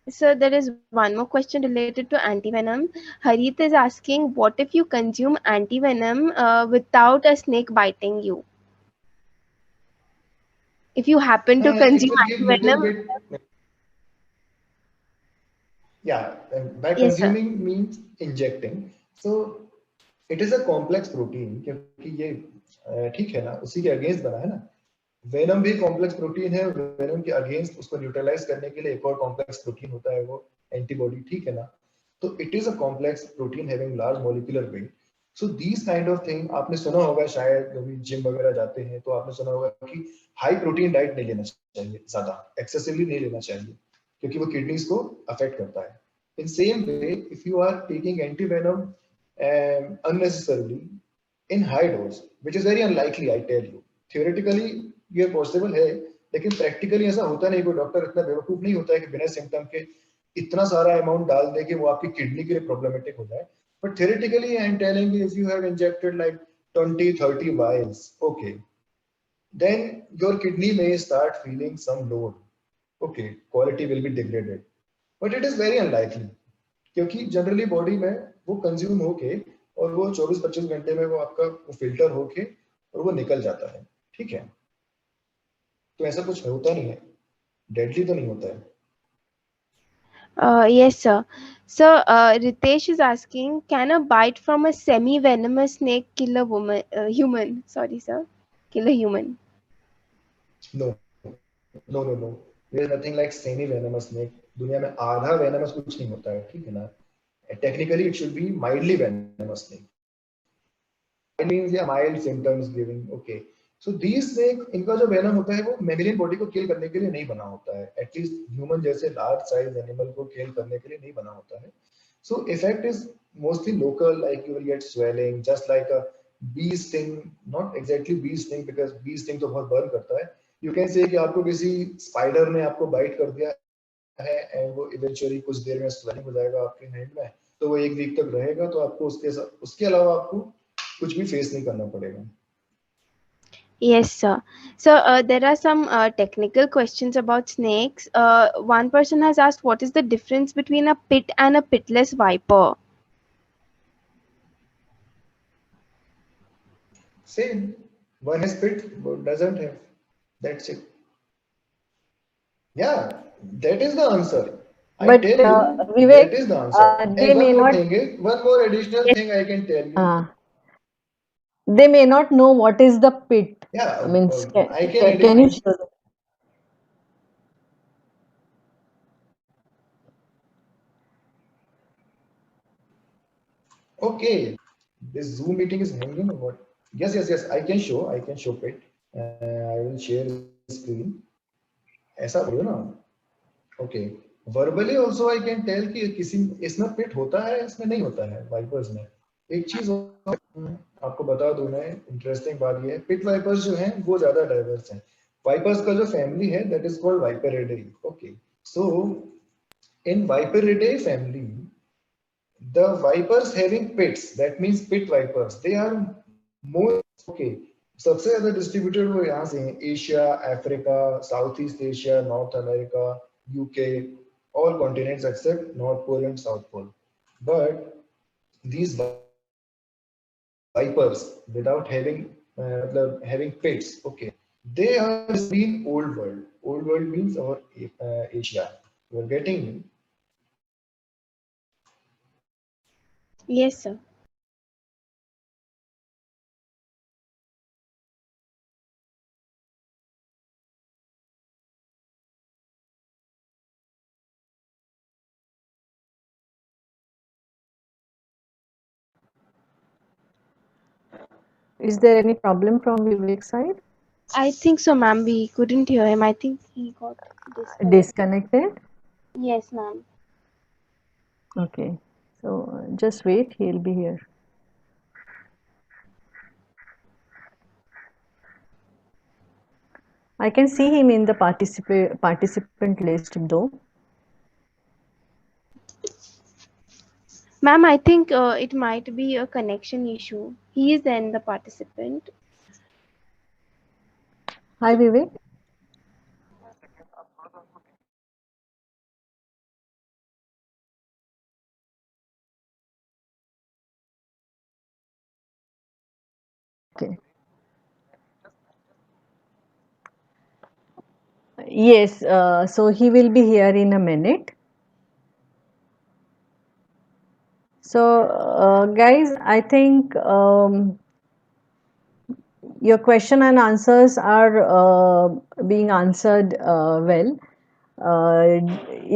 A: sir, there is one more question related to antivenom. Harit is asking, what if you consume antivenom without a snake biting you? If you happen to
B: It
A: consume
B: will give little
A: antivenom,
B: bit, yeah, by
A: yes, sir.
B: consuming means injecting. So it is a complex protein, क्योंकि ये ठीक है ना, उसी के against बना है ना। वेनम भी कॉम्प्लेक्स प्रोटीन है, वेनम के अगेंस्ट उसको न्यूट्रलाइज करने के लिए एक और कॉम्प्लेक्स प्रोटीन होता है, वो एंटीबॉडी, ठीक है ना। तो it is a complex protein having large molecular weight. So these kind of thing आपने सुना होगा शायद, जो भी जिम वगैरह जाते हैं तो आपने सुना होगा कि हाई प्रोटीन डाइट नहीं लेना चाहिए, ज्यादा एक्सेसिवली नहीं लेना चाहिए, क्योंकि वो किडनीज को अफेक्ट करता है। In same way if you are taking antivenom unnecessarily in high dose, which is very unlikely, I tell you, theoretically ये पॉसिबल है, लेकिन प्रैक्टिकली ऐसा होता नहीं। कोई डॉक्टर इतना बेवकूफ नहीं होता है कि बिना सिम्टम के इतना सारा अमाउंट डाल दे कि वो आपकी किडनी के लिए प्रॉब्लमेटिक हो जाए। But theoretically I am telling you, if you have injected like 20-30 vials, okay, then your kidney may start feeling some load, okay, quality will be degraded, but it is very unlikely, क्योंकि generally body में वो consume होके और वो 24-25 घंटे में वो आपका वो फिल्टर होके और वो निकल जाता है, ठीक है। तो ऐसा कुछ होता नहीं है, डेडली तो नहीं होता है।
A: Yes, sir. So, Ritesh is asking, can a bite from a semi-venomous snake kill a human? Sorry, sir. Kill a human.
B: No no no no, there is nothing like semi venomous snake. दुनिया में आधा venomous कुछ नहीं होता है, ठीक है ना। Technically it should be mildly venomous snake, it means yeah mild symptoms giving, okay। so these snake, इनका जो venom होता है वो मेमिलियन बॉडी को किल करने के लिए नहीं बना होता है, एटलीस्ट ह्यूमन जैसे लार्ज साइज एनिमल को किल करने के लिए नहीं बना होता है। so effect is mostly local, like you will get swelling just like a bee sting, not exactly bee sting because bee sting तो बहुत बर्न करता है। you can say कि आपको किसी स्पाइडर ने आपको बाइट कर दिया है एंड वो इवेंचुअली कुछ देर में स्वेलिंग हो जाएगा आपके हैंड में, तो वो 1 वीक तक रहेगा, तो आपको उसके अलावा आपको कुछ भी फेस नहीं करना पड़ेगा।
A: Yes, sir. So, there are some technical questions about snakes. One person has asked, what is the difference between a pit and a pitless viper?
B: Same. One has pit, but doesn't have. That's it. Yeah, that is the answer. I
C: But
B: tell you,
C: Vivek,
B: that is the answer.
C: they
B: And
C: may
B: one more
C: not.
B: thing is, one more additional
A: Yes,
B: thing I can tell you.
C: Uh, they may not know what is the pit.
B: Yeah,
C: I mean,
B: I can
C: can you
B: additionally,
C: show them?
B: Okay, this Zoom meeting is hanging or what? Yes, yes, yes. I can show. I can show it. I will share screen. ऐसा बोलो ना. Okay. Verbally also I can tell कि किसी इसमें fit होता है, इसमें नहीं होता है वाइपर्स में. एक चीज आपको बता दूं मैं, इंटरेस्टिंग बात ये है, पिट वाइपर्स जो हैं वो ज्यादा डाइवर्स हैं. वाइपर्स का जो फैमिली है that is called Viperidae. Okay, so in Viperidae family the vipers having pits, that means pit vipers, they are more. Okay, सबसे ज्यादा डिस्ट्रीब्यूटेड वो यहाँ से हैं, Asia, Africa, south east Asia, north America, UK, all continents except North Pole and South Pole. But these vipers without having pits, okay, they are in old world. Old world means our Asia. You are getting me?
A: Yes, sir.
C: Is there any problem from Vivek's side?
A: I think so, ma'am. We couldn't hear him. I think he got disconnected.
C: Disconnected?
A: Yes, ma'am.
C: Okay. So just wait, he'll be here. I can see him in the participant list though.
A: Ma'am, I think it might be a connection issue. He is then the participant.
C: Hi Vivek. Okay. Yes, so he will be here in a minute. So, guys, I think your question and answers are being answered well.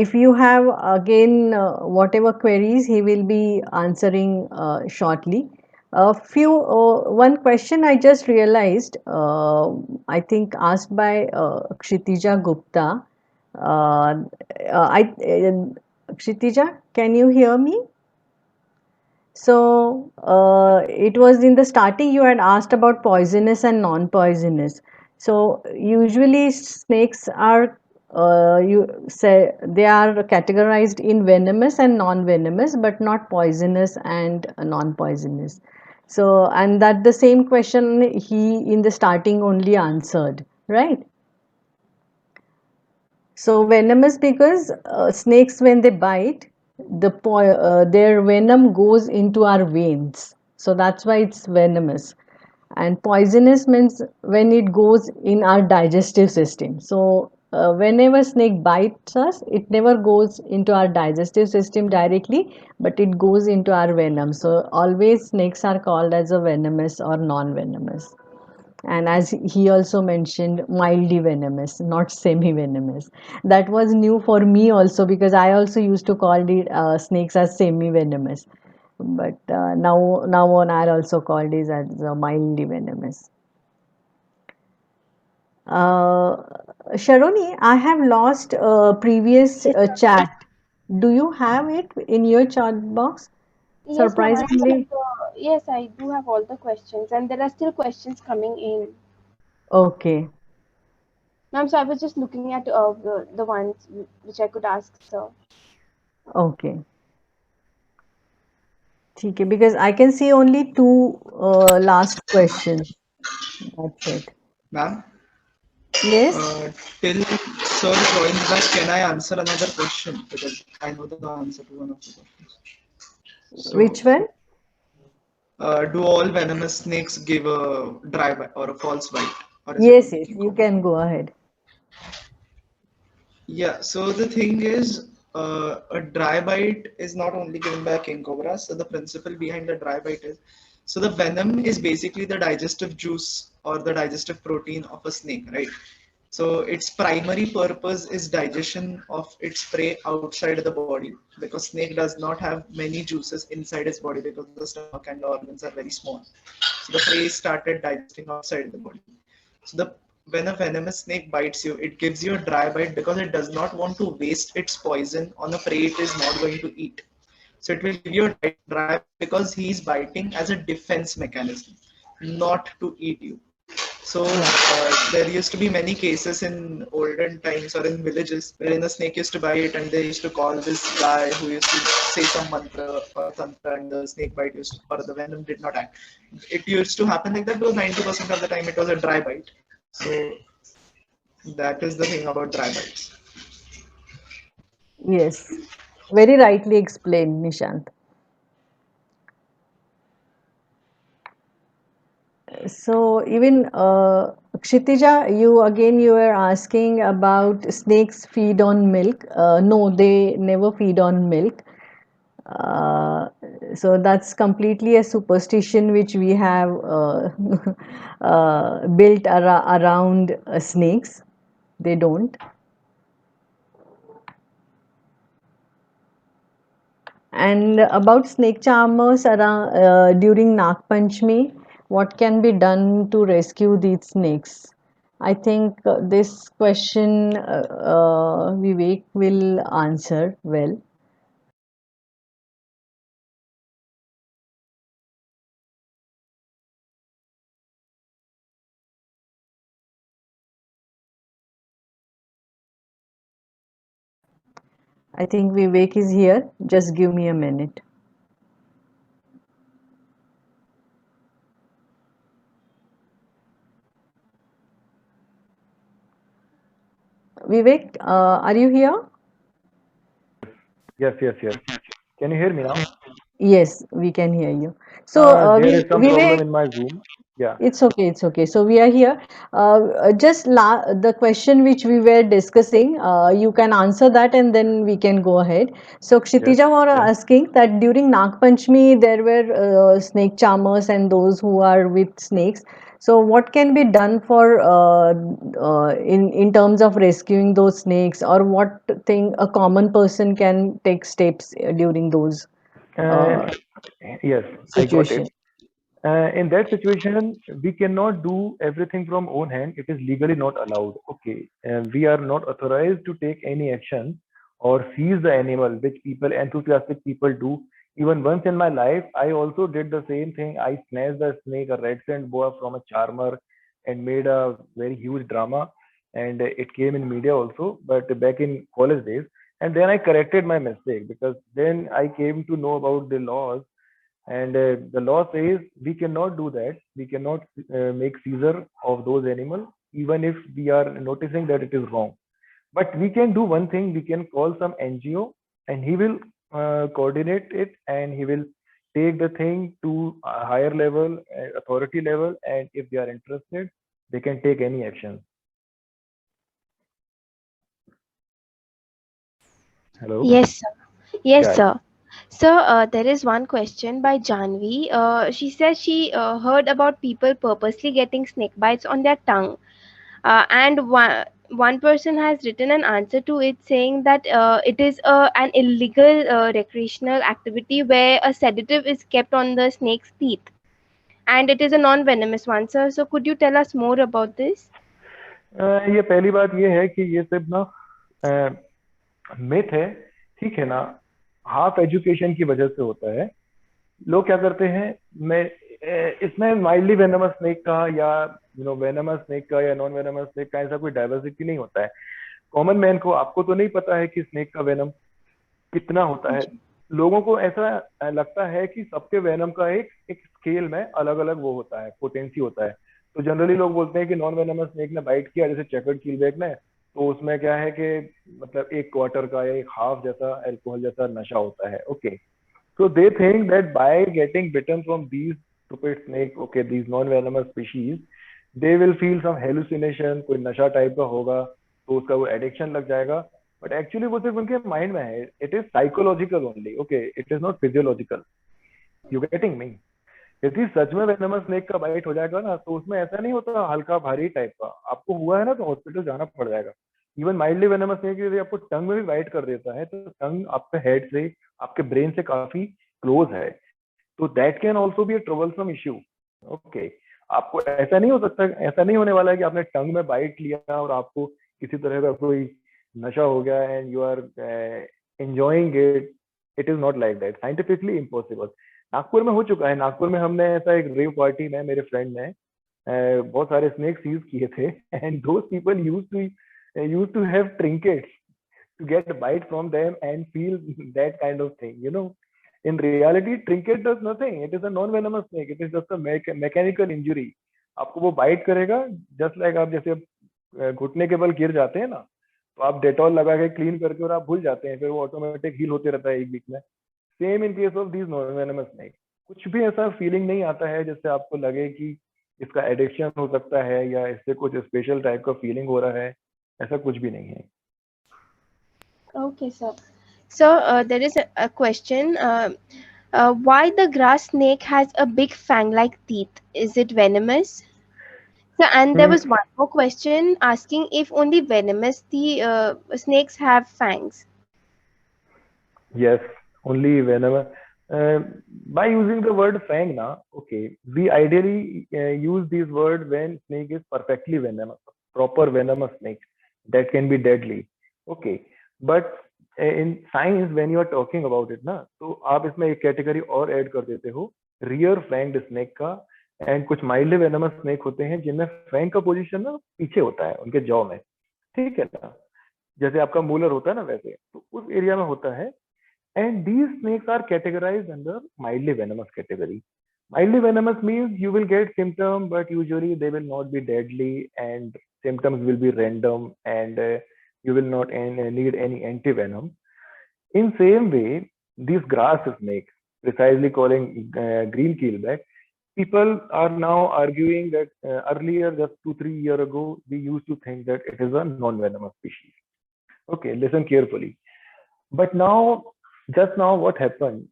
C: If you have again whatever queries, he will be answering shortly. One question I just realized, I think asked by Kshitija Gupta. Kshitija, can you hear me? So it was in the starting you had asked about poisonous and non-poisonous. So usually snakes are you say they are categorized in venomous and non-venomous, but not poisonous and non-poisonous. So and that the same question he in the starting only answered, right? So venomous because snakes when they bite, their venom goes into our veins. So that's why it's venomous. And poisonous means when it goes in our digestive system. So whenever snake bites us, it never goes into our digestive system directly, but it goes into our venom. So always snakes are called as a venomous or non-venomous. And as he also mentioned, mildly venomous, not semi-venomous. That was new for me also because I also used to call the snakes as semi-venomous. But now on, I also called it as mildly venomous. Sharoni, I have lost previous
A: Yes,
C: chat. Do you have it in your chat box?
A: yes, ma'am.
C: Surprisingly,
A: Yes, I do have all the questions, and there are still questions coming in.
C: okay.
A: Ma'am, so I was just looking at the ones which I could ask, sir.
C: Okay. ठीक है, because I can see only two last questions. That's it.
D: Ma'am,
C: Yes.
D: till sir joins back, can I answer another question? Because I know the answer to one of the questions. So,
C: Which one?
D: do all venomous snakes give a dry bite or a false bite? Or is
C: Yes,
D: it
C: yes.
D: only
C: You
D: common?
C: can go ahead.
D: Yeah, so the thing is, a dry bite is not only given by a king cobra. So the principle behind the dry bite is, so the venom is basically the digestive juice or the digestive protein of a snake, right? So its primary purpose is digestion of its prey outside the body, because snake does not have many juices inside its body because the stomach and the organs are very small. So the prey started digesting outside the body. So when a venomous snake bites you, it gives you a dry bite because it does not want to waste its poison on a prey it is not going to eat. So it will give you a dry because he is biting as a defense mechanism, not to eat you. So there used to be many cases in olden times or in villages wherein the snake used to bite and they used to call this guy who used to say some mantra or tantra and the snake bite used to, or the venom did not act. It used to happen like that because 90% of the time it was a dry bite. So that is the thing about dry bites.
C: Yes, very rightly explained, Nishant. So even Kshitija, you were asking about snakes feed on milk. No, they never feed on milk. Uh, so that's completely a superstition which we have built around snakes. They don't. And about snake charmers around during Nag Panchami, what can be done to rescue these snakes? I think this question Vivek will answer well. I think Vivek is here. Just give me a minute. Vivek, are you here?
E: Yes, yes, yes. Can you hear me now?
C: Yes, we can hear you. So,
E: There is some problem
C: Vivek,
E: in my Zoom. Yeah,
C: it's okay, it's okay. So we are here. The question which we were discussing, you can answer that and then we can go ahead. So
E: yes,
C: Kshitija was
E: yes.
C: asking that during Nag Panchami there were snake charmers and those who are with snakes. So what can be done for in terms of rescuing those snakes, or what thing a common person can take steps during those
E: Uh,
C: uh,
E: yes, I got it.
C: situations?
E: In that situation, we cannot do everything from own hand. It is legally not allowed. Okay, we are not authorized to take any action or seize the animal, which people, enthusiastic people do. Even once in my life, I also did the same thing. I snatched a snake, a red sand boa from a charmer, and made a very huge drama. And it came in media also, but back in college days. And then I corrected my mistake because then I came to know about the laws, and the law says we cannot do that. We cannot make seizure of those animals, even if we are noticing that it is wrong. But we can do one thing: we can call some NGO, and he will coordinate it, and he will take the thing to a higher level, authority level, and if they are interested, they can take any action. Hello?
A: Yes, sir. Yes,
E: Yeah.
A: sir. So there is one question by Janvi. She says she heard about people purposely getting snake bites on their tongue, and one person has written an answer to it saying that it is an illegal recreational activity where a sedative is kept on the snake's teeth, and it is a non-venomous one, sir. So could you tell us more about this?
E: ये पहली बात ये है कि ये सब ना myth है, ठीक है ना। हाफ एजुकेशन की वजह से होता है। लोग क्या करते हैं, मैं इसमें माइल्डली वेनमस स्नेक का या वेनमस स्नेक का या नॉन वेनमस स्नेक का ऐसा कोई डाइवर्सिटी नहीं होता है। कॉमन मैन को, आपको तो नहीं पता है कि स्नेक का वेनम कितना होता है। लोगों को ऐसा लगता है कि सबके वेनम का एक एक स्केल में अलग अलग वो होता है, पोटेंसी होता है। तो जनरली लोग बोलते हैं कि नॉन वेनमस स्नेक ने बाइट किया, जैसे चेकर्ड कीलबैक ने, तो उसमें क्या है कि मतलब एक क्वार्टर का या एक हाफ जैसा अल्कोहल जैसा नशा होता है। Okay, so they think that by getting bitten from these stupid snake, okay, these non-venomous species, they will feel some hallucination, कोई नशा टाइप का होगा, तो उसका वो एडिक्शन लग जाएगा। बट एक्चुअली वो सिर्फ उनके माइंड में है। It is psychological only, okay, it is not physiological. You getting me? यदि सच में वेनमस स्नेक का बाइट हो जाएगा ना, तो उसमें ऐसा नहीं होता हल्का भारी टाइप का, आपको हुआ है ना तो हॉस्पिटल जाना पड़ जाएगा। इवन माइल्डली वेनमस स्नेक यदि आपको टंग में भी बाइट कर देता है, तो टंग आपके हेड से, आपके ब्रेन से काफी क्लोज है, तो that can also be a troublesome issue. Okay, आपको ऐसा नहीं हो सकता, ऐसा नहीं होने वाला है कि आपने टंग में बाइट लिया और आपको किसी तरह का कोई नशा हो गया and you are enjoying it. It is not like that, scientifically impossible. Nagpur में हो चुका है, नागपुर में हमने ऐसा एक रेव पार्टी में मेरे फ्रेंड ने बहुत सारे स्नेक सीज किए थे and those people use to have trinkets to get a bite from them and feel that kind of thing, you know. In reality, trinket does nothing. It is a non-venomous snake. It is just a mechanical injury. आपको वो bite करेगा, just like आप जैसे घुटने के बल गिर जाते हैं ना, तो आप डेटॉल लगा के क्लीन करके और आप भूल जाते हैं, फिर वो ऑटोमेटिक हील होते रहता है एक वीक में। Same in case of these non venomous snake. कुछ भी ऐसा फीलिंग नहीं आता है जिससे आपको लगे कि इसका एडिक्शन हो सकता है या इससे कुछ स्पेशल टाइप का फीलिंग हो रहा है, ऐसा कुछ भी नहीं है।
A: Okay, sir. So there is a question. Why the grass snake has a big fang-like teeth? Is it venomous? So, and there was one more question asking if only venomous the snakes have fangs.
E: Yes, only whenever. By using the word fang, na, okay, we ideally use these words when snake is perfectly venomous, proper venomous snake that can be deadly. Okay, but in science when you are talking about it ना, तो आप इसमें एक category और add कर देते हो rear फैंग्ड snake का, एंड कुछ माइल्डली वेनमस स्नेक होते हैं जिनमें फैंग का पोजीशन ना पीछे होता है उनके जॉ में, ठीक है ना, जैसे आपका मूलर होता है ना वैसे, तो उस एरिया में होता है। And these snakes are categorized under mildly venomous category. Mildly venomous means you will get symptoms, but usually they will not be deadly, and symptoms will be random, and you will not need any anti-venom. In same way, these grass snakes, precisely calling green keelback, people are now arguing that earlier, just 2-3 years ago, we used to think that it is a non-venomous species. Okay, listen carefully. But now, just now, what happened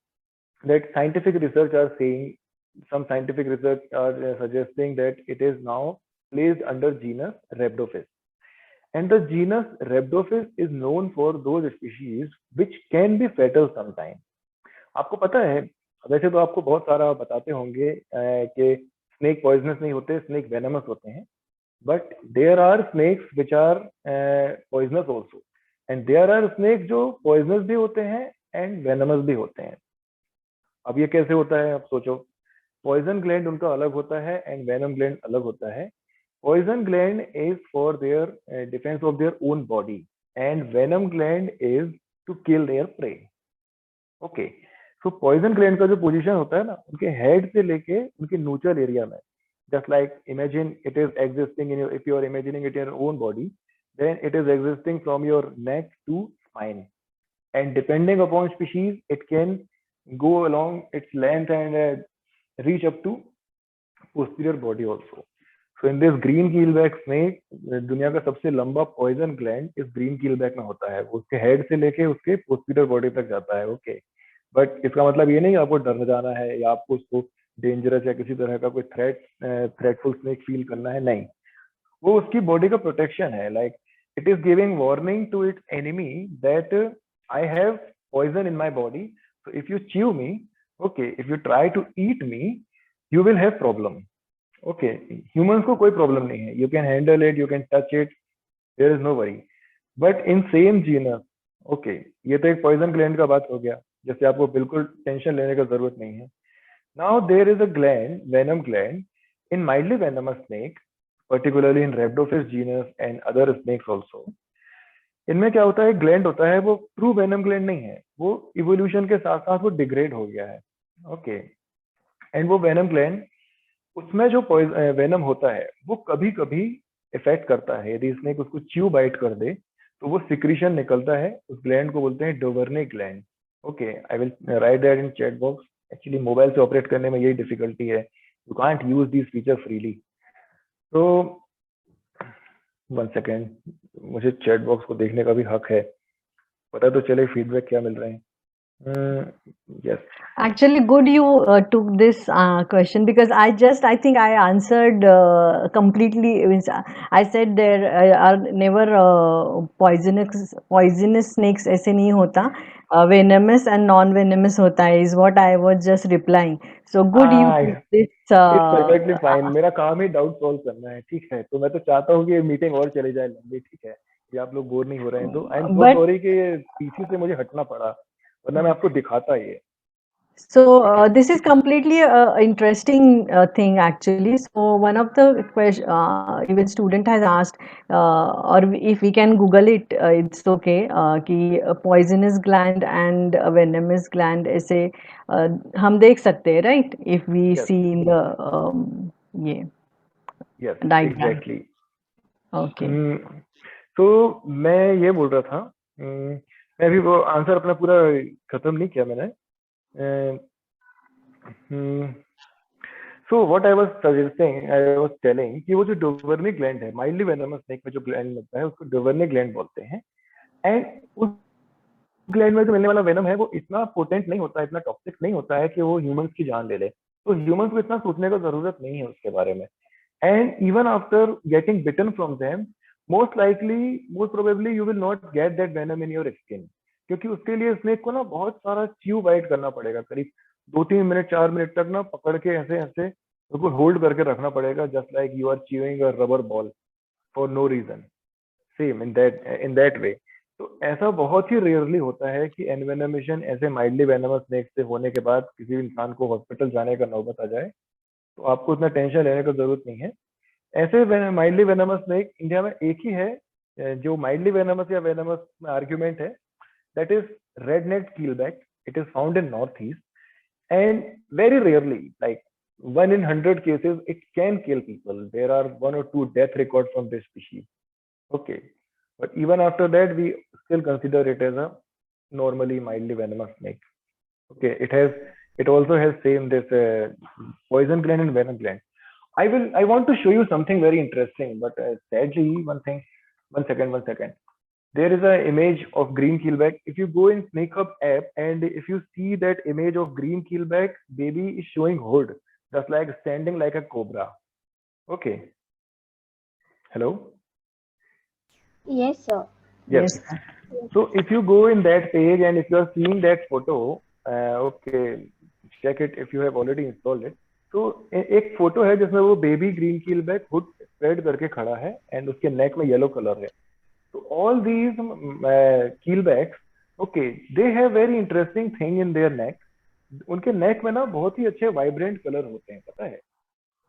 E: that scientific research are saying, some scientific research are suggesting that it is now placed under genus Rhabdophis. And the genus Rhabdophis is known for those species which can be fatal sometimes. आपको पता है, वैसे तो आपको बहुत सारा बताते होंगे कि स्नेक पॉइजनस नहीं होते, स्नेक वेनमस होते हैं, but there are snakes which are poisonous also, and there are snakes जो पॉइजनस भी होते हैं एंड वेनमस भी होते हैं। अब ये कैसे होता है, आप सोचो, पॉइजन ग्लैंड उनका अलग होता है एंड वेनम ग्लैंड अलग होता है। Poison gland is for their defence of their own body and venom gland is to kill their prey. Okay, so poison gland का जो पोजीशन होता है ना, उनके हेड से लेके उनके न्यूट्रल एरिया में, just like imagine it is existing in your, if you are imagining it in your own body, then it is existing from your neck to spine, and depending upon species it can go along its length and reach up to posterior body also. So in this green keelback snake, दुनिया का सबसे लंबा poison gland इस green keelback में होता है, वो उसके हेड से लेके उसके पोस्टीरियर बॉडी तक जाता है। ओके, बट इसका मतलब ये नहीं आपको डर जाना है या आपको उसको डेंजरस या किसी तरह का कोई थ्रेटफुल स्नेक फील करना है, नहीं, वो उसकी बॉडी का प्रोटेक्शन है। Like it is giving warning to its enemy that I have poison in my body, so if you chew me, okay, if you try to eat me, you will have problem. Okay, humans को कोई problem नहीं है, you can handle it, you can touch it, there is no worry. But in same genus, okay, ये तो एक poison gland का बात हो गया, जैसे आपको बिल्कुल टेंशन लेने का जरूरत नहीं है। Now there is a gland, venom gland, in mildly venomous snake, particularly in Rhabdophis genus and other snakes also. इनमें क्या होता है, ग्लैंड होता है, वो ट्रू वेनम ग्लैंड नहीं है, वो इवोल्यूशन के साथ साथ वो डिग्रेड हो गया है। ओके, एंड वो वेनम ग्लैंड, उसमें जो वेनम होता है वो कभी कभी इफेक्ट करता है, यदि स्नेक उसको च्यू बाइट कर दे तो वो सिक्रीशन निकलता है, उस ग्लैंड को बोलते हैं Duvernoy gland. Okay, I will write that in chat box. Actually mobile से ऑपरेट करने में यही डिफिकल्टी है, you can't use this feature freely. तो 1 सेकेंड, मुझे चैट बॉक्स को देखने का भी हक है, पता तो चले फीडबैक क्या मिल रहे हैं। Yes.
C: Actually, good you took this question, because I think I answered completely. Means, I said there are never poisonous snakes ऐसे नहीं होता, venomous and non-venomous होता है, is what I was just replying. So good you took this.
E: It's perfectly fine. मेरा काम ही doubt solve करना है, ठीक है? तो मैं तो चाहता हूँ कि ये मीटिंग और चली जाए लंबी, ठीक है? कि आप लोग बोर नहीं हो रहे हैं, तो I am so
C: But
E: sorry कि पीछे से मुझे हटना पड़ा, वरना मैं आपको दिखाता ये।
C: so this is completely interesting thing actually. So one of the question even student has asked, or if we can Google it, it's okay. कि poisonous gland and venomous gland ऐसे हम देख सकते हैं, right? If we
E: Yes.
C: see in the ये
E: Yes,
C: diagram.
E: exactly.
C: Okay.
E: तो मैं ये बोल रहा था, मैं अभी वो आंसर अपना पूरा खत्म नहीं किया मैंने। So what I was suggesting, I was telling कि वो जो डुवर्नी ग्लैंड है, माइल्डली वेनमस स्नेक में जो ग्लैंड लगता है उसको डुवर्नी ग्लैंड बोलते हैं। एंड उस ग्लैंड में जो मिलने वाला वेनम है वो इतना पोटेंट नहीं होता है, इतना टॉक्सिक नहीं होता है कि वो ह्यूमंस की जान ले ले। तो ह्यूमंस को इतना सोचने का जरूरत नहीं है उसके बारे में। And even after getting bitten from them, most probably you will not get that venom in your skin, क्योंकि उसके लिए स्नेक को ना बहुत सारा च्यू बाइट करना पड़ेगा, करीब 2-3 मिनट 4 मिनट तक ना पकड़ के ऐसे ऐसे उसको होल्ड करके रखना पड़ेगा, just like you are chewing a rubber ball for no reason, same in that way. तो ऐसा बहुत ही रेयरली होता है कि एनवेनमेशन ऐसे माइल्डली वेनमस स्नेक से होने के बाद किसी इंसान को हॉस्पिटल जाने का नौबत आ जाए, तो आपको उतना टेंशन लेने की जरूरत नहीं है। ऐसे माइल्डली वेनमस स्नेक इंडिया में एक ही है जो माइल्डली वेनमस या वेनमस में आर्ग्यूमेंट है, that is red neck keelback. It is found in north east and very rarely, like 1 in 100 cases it can kill people. There are 1 or 2 death records from this species. Okay, but even after that we still consider it as a normally mildly venomous snake. Okay, it also has same this poison gland and venom gland. I want to show you something very interesting, but sadly one second. There is an image of green keelback. If you go in Snake Hub app and if you see that image of green keelback, baby is showing hood, just like standing like a cobra. Okay. Hello?
A: Yes, sir.
E: Yes. So if you go in that page and if you are seeing that photo, okay, check it if you have already installed it. तो एक photo है जिसमें वो baby green keelback hood spread करके खड़ा है and उसके नेक में येलो कलर है। तो all these keelbacks, okay, they have very interesting thing in their neck. उनके नेक में ना बहुत ही अच्छे वाइब्रेंट कलर होते हैं, पता है।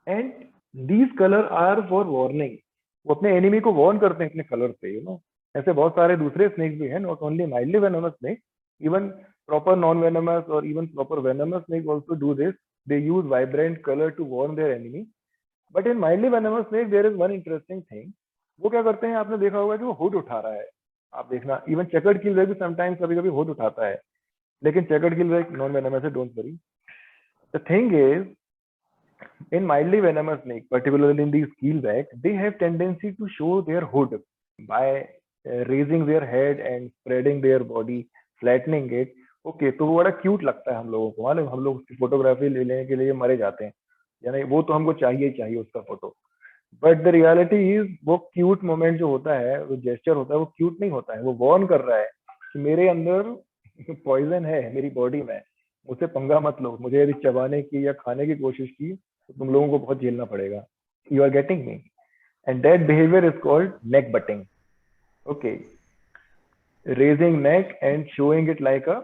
E: And these colour are for warning, वो अपने एनिमी को वार्न करते हैं अपने कलर से, यू नो। ऐसे बहुत सारे दूसरे स्नेक भी हैं, not only mildly venomous snake, even proper non venomous और even proper venomous snake also do this, they use vibrant colour to warn their enemy. But in mildly venomous snake there is one interesting thing. वो क्या करते हैं, आपने देखा होगा कि वो हुड उठा रहा है, आप देखना इवन चेकर्ड कीलबैक भी समटाइम्स कभी कभी हुड उठाता है, लेकिन चेकर्ड कीलबैक नॉन वेनमस है, don't worry. The thing is in mildly venomous snake, particularly in these keelback, they have tendency to show their hood by raising their head and spreading their body, flattening it. Okay, तो वो बड़ा cute लगता है हम लोगों को, मालूम, हम लोग उसकी फोटोग्राफी लेने के लिए मरे जाते हैं, यानी वो तो हमको चाहिए चाहिए उसका photo. But the reality is वो क्यूट मोमेंट जो होता है, वो जेस्चर होता है, वो क्यूट नहीं होता है, वो वार्न कर रहा है कि मेरे अंदर पॉइजन है, मेरी बॉडी में, मुझसे पंगा मत लो, मुझे यदि चबाने की या खाने की कोशिश की तो तुम लोगों को बहुत झेलना पड़ेगा। You are getting me? And that behaviour is called neck butting. Okay, raising neck and showing it like a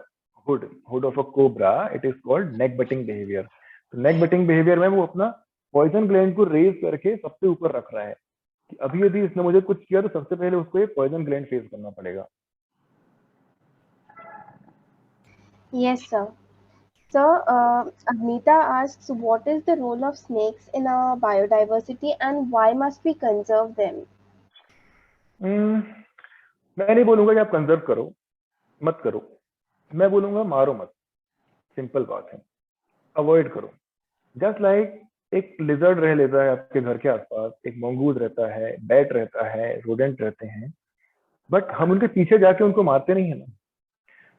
E: hood of a cobra, it is called neck butting behaviour. तो नेक बटिंग बिहेवियर में वो अपना poison gland को raise करके सबसे ऊपर रख रहा है कि अभी यदि इसने मुझे कुछ किया तो सबसे पहले उसको ये पॉइजन ग्लैंड फेस करना पड़ेगा।
A: Yes, sir. So, Agnita asks, what is the role of snakes in our biodiversity and why must we conserve them?
E: मैं नहीं बोलूंगा कि आप कंजर्व करो, मत करो, मैं बोलूंगा मारो मत। सिंपल बात है, अवॉइड करो। जस्ट लाइक एक लिजर्ड रह लेता है आपके घर के आसपास, एक मंगूज रहता है, बैट रहता है, रोडेंट रहते हैं, बट हम उनके पीछे जाके उनको मारते नहीं है ना।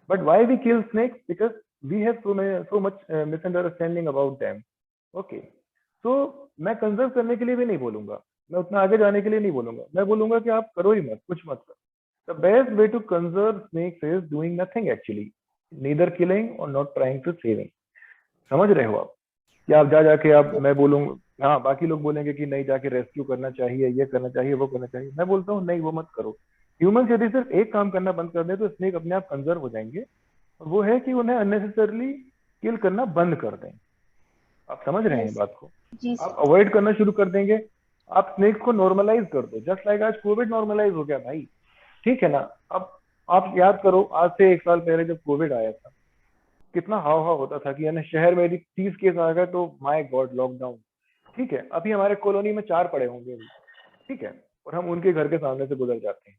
E: But why we kill snakes? Because we have so much misunderstanding about them. Okay. So मैं कंजर्व करने के लिए भी नहीं बोलूंगा, मैं उतना आगे जाने के लिए नहीं बोलूंगा, मैं बोलूंगा कि आप करो ही मत, कुछ मत करो. The best way to conserve snakes is doing nothing actually, neither killing or not trying to saving. समझ रहे हो आप कि आप जा जाके आप, मैं बोलूंगा हाँ, बाकी लोग बोलेंगे कि नहीं जाके रेस्क्यू करना चाहिए, ये करना चाहिए, वो करना चाहिए. मैं बोलता हूँ नहीं, वो मत करो. ह्यूमंस यदि सिर्फ एक काम करना बंद कर दें तो स्नेक अपने आप कंजर्व हो जाएंगे. वो है कि उन्हें अननेसेसरली किल करना बंद कर दें. आप समझ रहे हैं
A: Yes.
E: बात को?
A: जी
E: आप
A: सर.
E: अवॉइड करना शुरू कर देंगे, आप स्नेक्स को नॉर्मलाइज कर दो. जस्ट लाइक आज कोविड नॉर्मलाइज हो गया भाई, ठीक है ना. अब आप याद करो, आज से 1 साल पहले जब कोविड आया था, कितना हाव हाव होता था कि यानी शहर में यदि 30 केस आ गए तो माय गॉड लॉकडाउन. ठीक है, अभी हमारे कॉलोनी में 4 पड़े होंगे अभी, ठीक है, और हम उनके घर के सामने से गुजर जाते हैं.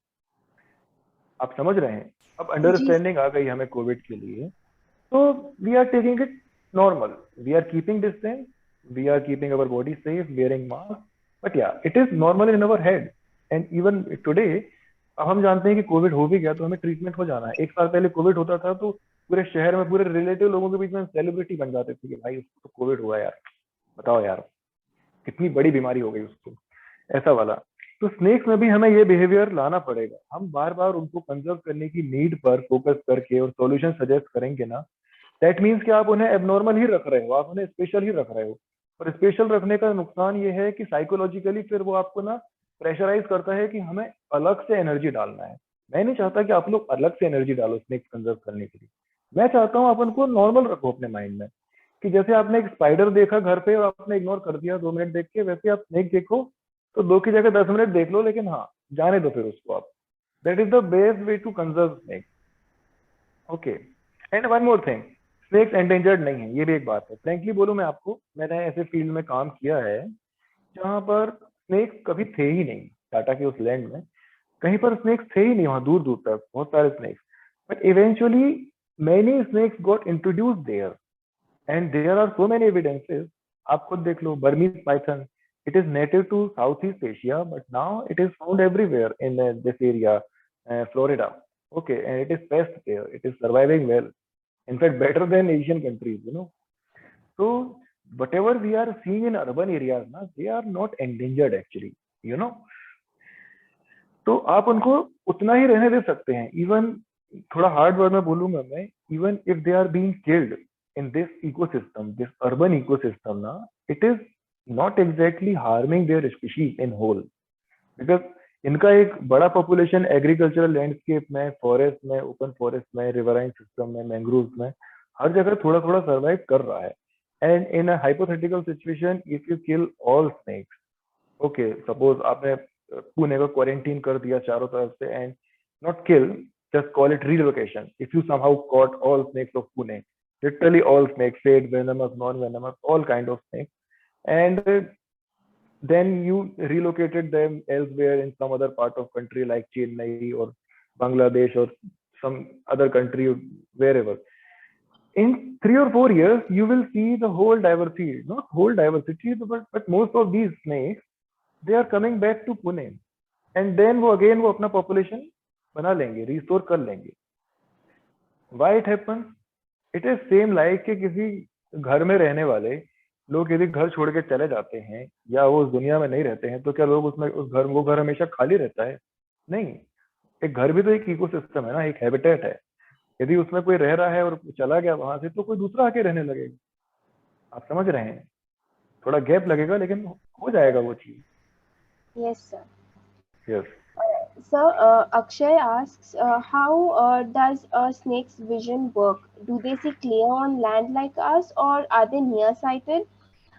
E: आप समझ रहे हैं? अब
A: जी
E: अंडरस्टैंडिंग आ गई हमें कोविड के लिए, तो we are taking it normal, we are keeping distance, we are keeping our body safe, wearing mask. But yeah it is normal in our head. And even today, अब हम जानते हैं कि कोविड हो भी गया तो हमें ट्रीटमेंट हो जाना है. 1 साल पहले कोविड होता था तो पूरे शहर में, पूरे रिलेटिव लोगों के बीच में सेलिब्रिटी बन जाते थे कि भाई उसको तो कोविड हुआ यार, बताओ यार कितनी बड़ी बीमारी हो गई उसको, ऐसा वाला. तो स्नेक्स में भी हमें ये बिहेवियर लाना पड़ेगा. हम बार बार उनको कंजर्व करने की नीड पर फोकस करके और सॉल्यूशन सजेस्ट करेंगे ना, दैट मीन्स कि आप उन्हें एबनॉर्मल ही रख रहे हो, आप उन्हें स्पेशल ही रख रहे हो. और स्पेशल रखने का नुकसान ये है कि साइकोलॉजिकली फिर वो आपको ना प्रेशराइज करता है कि हमें अलग से एनर्जी डालना है. मैं नहीं चाहता कि आप लोग अलग से एनर्जी डालो स्नेक्स कंजर्व करने के लिए. मैं चाहता हूँ आप उनको नॉर्मल रखो अपने माइंड में, कि जैसे आपने एक स्पाइडर देखा घर पे और आपने इग्नोर कर दिया 2 मिनट देख के, वैसे आप स्नेक देखो तो 2 की जगह 10 मिनट देख लो, लेकिन हाँ जाने दो फिर उसको आप. That is the best way to conserve snake. Okay. And one more thing, snakes endangered नहीं है, ये भी एक बात है. फ्रेंकली बोलूं मैं आपको, मैंने ऐसे फील्ड में काम किया है जहां पर स्नेक्स कभी थे ही नहीं. टाटा के उस लैंड में कहीं पर स्नेक्स थे ही नहीं, वहां दूर दूर तक बहुत सारे snakes. But eventually many snakes got introduce there and there are so many evidences. आप खुद देख लो, Burmese python, it is native to Southeast Asia, but now it is found everywhere in this area, Florida. Okay, and it is best there. It is surviving well. In fact, better than Asian countries, you know. So whatever we are seeing in urban areas, na, they are not endangered actually, you know. तो आप उनको उतना ही रहने दे सकते हैं. Even थोड़ा hard word में बोलूंगा मैं, even if they are being killed in this ecosystem, this urban ecosystem ना, it is not exactly harming their species in whole. Because इनका एक बड़ा पॉपुलेशन एग्रीकल्चरल लैंडस्केप में, फॉरेस्ट में, ओपन फॉरेस्ट में, रिवराइन सिस्टम में, मैंग्रोव में, हर जगह थोड़ा थोड़ा सर्वाइव कर रहा है. And in a hypothetical situation, if you kill all snakes, okay, suppose आपने पुणे को क्वारंटीन कर दिया चारों तरफ से, and not kill, just call it relocation. If you somehow caught all snakes of Pune, literally all snakes, straight, venomous, non-venomous, all kind of snakes, and then you relocated them elsewhere in some other part of country like Chennai or Bangladesh or some other country, wherever. In 3 or 4 years, you will see the whole diversity, not whole diversity, but most of these snakes, they are coming back to Pune, and then वो again वो अपना population बना लेंगे, restore कर लेंगे. Why it happens? It is same like कि किसी घर में रहने वाले लोग यदि घर छोड़ के चले जाते हैं या वो उस दुनिया में नहीं रहते हैं, तो क्या लोग उसमें वो घर हमेशा खाली रहता है? नहीं. एक घर भी तो एक इकोसिस्टम है ना, एक हैबिटेट है. यदि उसमें कोई रह रहा है और चला गया वहां से, तो कोई दूसरा आके रहने लगेगा. आप समझ रहे हैं? थोड़ा गैप लगेगा लेकिन हो जाएगा वो चीज.
A: Yes, sir.
E: Yes.
A: Sir, Akshay asks, how does a snake's vision work? Do they see clear on land like us, or are they nearsighted?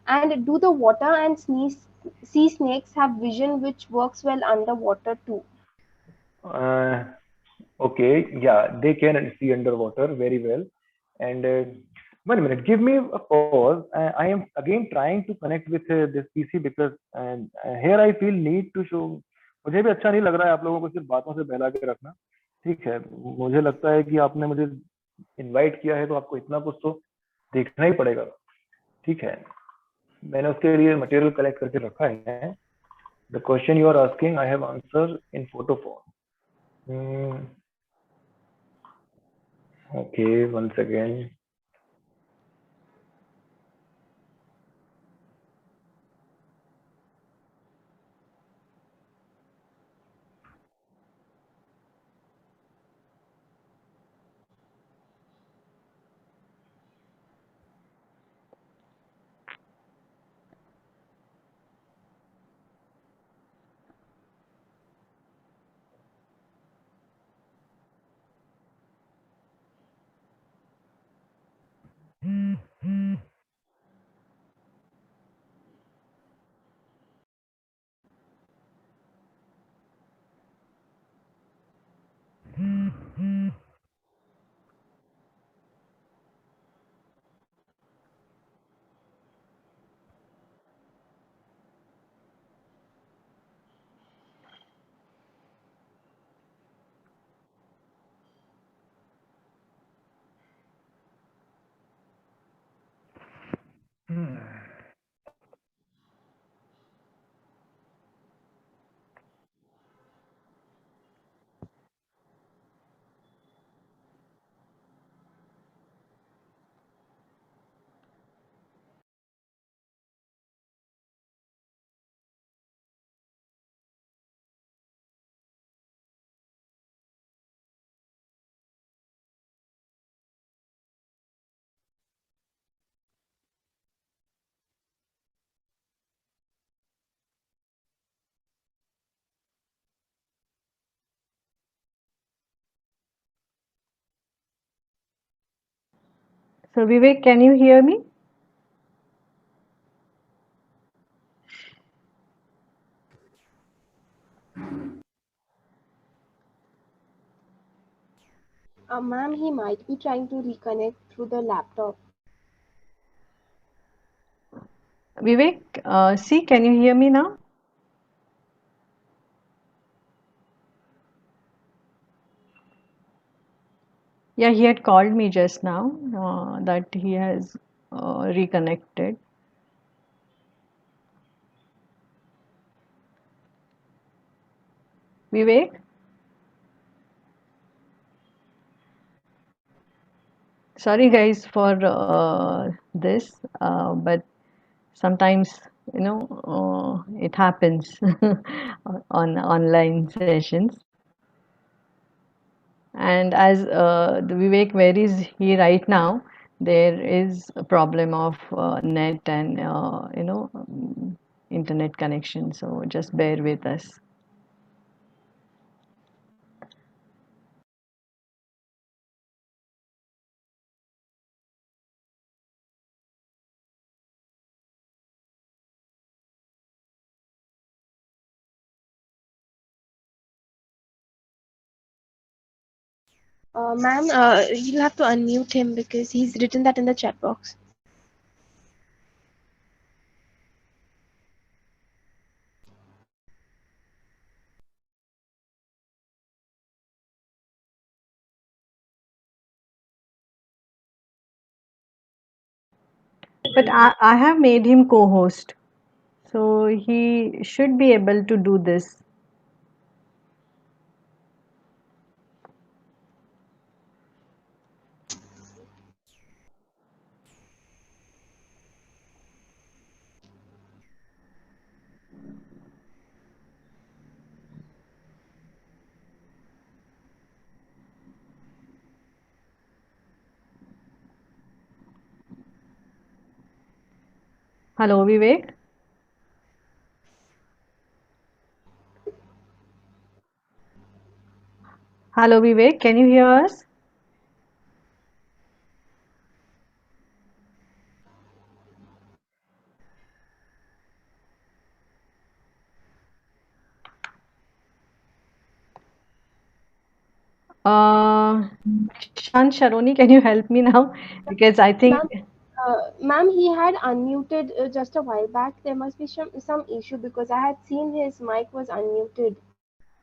A: And do the water and sea snakes have vision which works well underwater too?
E: Okay, yeah, they can see underwater very well. And 1 minute, give me a pause. I am again trying to connect with this PC because here I feel need to show. मुझे भी अच्छा नहीं लग रहा है आप लोगों को सिर्फ बातों से बहला के रखना. ठीक है, मुझे लगता है कि आपने मुझे इनवाइट किया है तो आपको इतना कुछ तो देखना ही पड़ेगा. ठीक है, मैंने उसके लिए मटेरियल कलेक्ट करके रखा है. The question you are asking I have answer in photo form. Okay, once again.
C: So Vivek, can you hear me?
A: Ma'am, he might be trying to reconnect through the laptop.
C: Vivek, see, can you hear me now? Yeah, he had called me just now that he has reconnected. Vivek? Sorry guys for this, but sometimes it happens on online sessions. And as the Vivek, where is he right now? There is a problem of net and internet connection. So just bear with us.
A: Ma'am, you'll have to unmute him because he's written that in the chat box.
C: But I have made him co-host, so he should be able to do this. Hello, Vivek. Hello, Vivek. Can you hear us? Shan Sharoni, can you help me now? Because I think
A: Ma'am, he had unmuted just a while back. There must be some issue because I had seen his mic was unmuted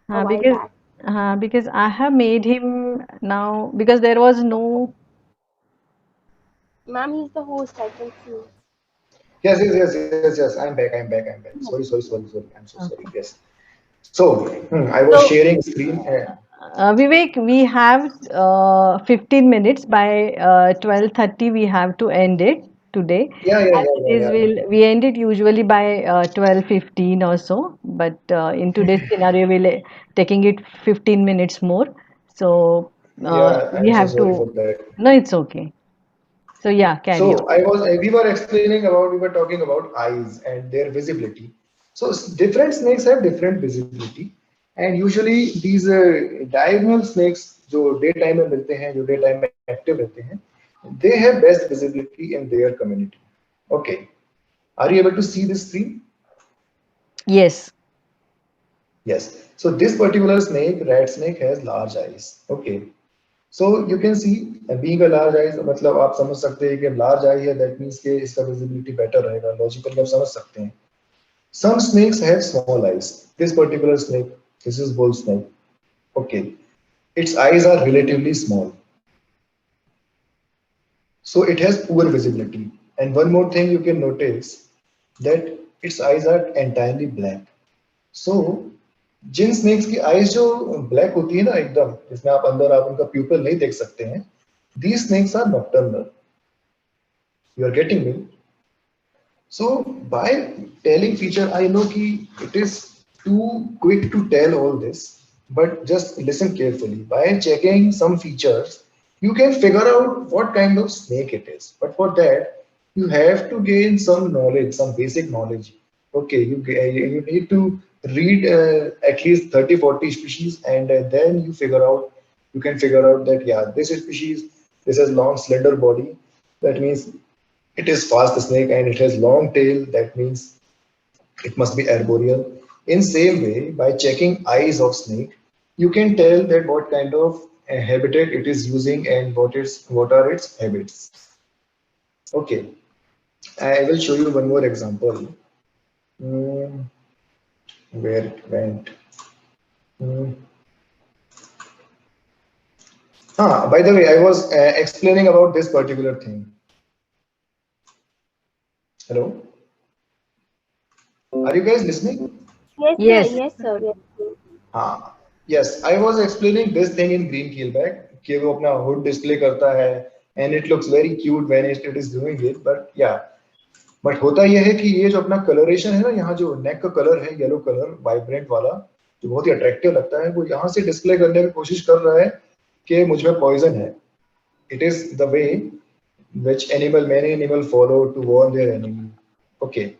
A: a
C: uh,
A: while
C: because
A: back.
C: because I have made him now because there was no.
A: Ma'am, he's the host, I can see.
B: Yes. I'm back. Sorry. I'm so sorry.
C: Okay.
B: Yes. So I was
A: So,
B: sharing screen.
C: Vivek, we have 15 minutes. By 12:30, we have to end it today.
B: Yeah, yeah,
C: As
B: yeah,
C: it
B: yeah,
C: is,
B: yeah.
C: we end it usually by 12:15 or so. But in today's scenario, taking it 15 minutes more. So
B: Yeah,
C: we
B: I'm so
C: have
B: sorry
C: to.
B: for that.
C: No, it's okay. So yeah, carry on.
B: So we were talking about eyes and their visibility. So different snakes have different visibility, and usually these diurnal snakes जो daytime में मिलते हैं, जो daytime में active रहते हैं, they have best visibility in their community. Okay, are you able to see this screen?
C: Yes.
B: Yes. So this particular snake, rat snake, has large eyes. Okay. So you can see being a large eyes मतलब आप समझ सकते हैं कि large eye है that means कि इसका visibility better रहेगा logically आप समझ सकते हैं. Some snakes have small eyes. This particular snake, this is bull snake. Okay, its eyes are relatively small, so it has poor visibility. And one more thing you can notice that its eyes are entirely black. So जिन snakes की eyes जो black होती है ना एकदम जिसमें आप अंदर आप उनका प्यूपल नहीं देख सकते हैं these snakes are nocturnal. You are getting me? So by telling feature I know कि it is too quick to tell all this, but just listen carefully. By checking some features you can figure out what kind of snake it is, but for that you have to gain some knowledge, some basic knowledge. Okay, you need to read at least 30-40 species, and then you can figure out that yeah, this species, this has long slender body, that means it is fast snake, and it has long tail, that means it must be arboreal. In same way, by checking eyes of snake you can tell that what kind of habitat it is using and what are its habits. Okay, I will show you one more example. Hmm, where it went. Hmm. By the way, I was explaining about this particular thing. Hello, are you guys listening?
A: Yes, sir.
C: Yes.
A: Yes, sir.
B: हाँ, yes, I was explaining this thing in green keelback कि वो अपना hood display करता है and it looks very cute when it is doing it, but yeah, but होता यह है कि ये जो अपना coloration है ना, यहाँ जो neck का color है yellow color vibrant वाला जो बहुत ही attractive लगता है, वो यहाँ से display करने की कोशिश कर रहा है कि मुझ में poison है. It is the way which many animal follow to warn their enemy. Okay.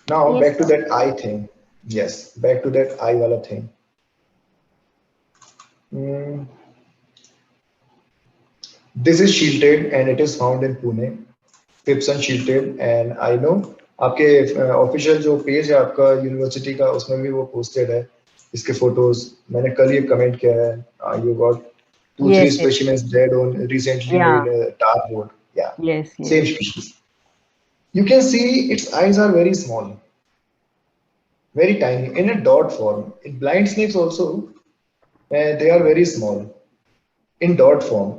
B: Now
A: Yes,
B: back to
A: sir.
B: that eye thing. Yes, back to that eye wala thing. Hmm. This is shielded and it is found in Pune. Pipson shielded, and I know आपके official जो page है आपका university का उसमें भी वो posted है इसके फोटोज. मैंने कल ये कमेंट किया है. You got 2-3
C: Yes. Yes.
B: specimens dead on recently
C: Yeah.
B: made tar road. Yeah,
C: Yes. Yes.
B: same species. You can see its eyes are very small, very tiny, in a dot form. In blind snakes also, they are very small in dot form.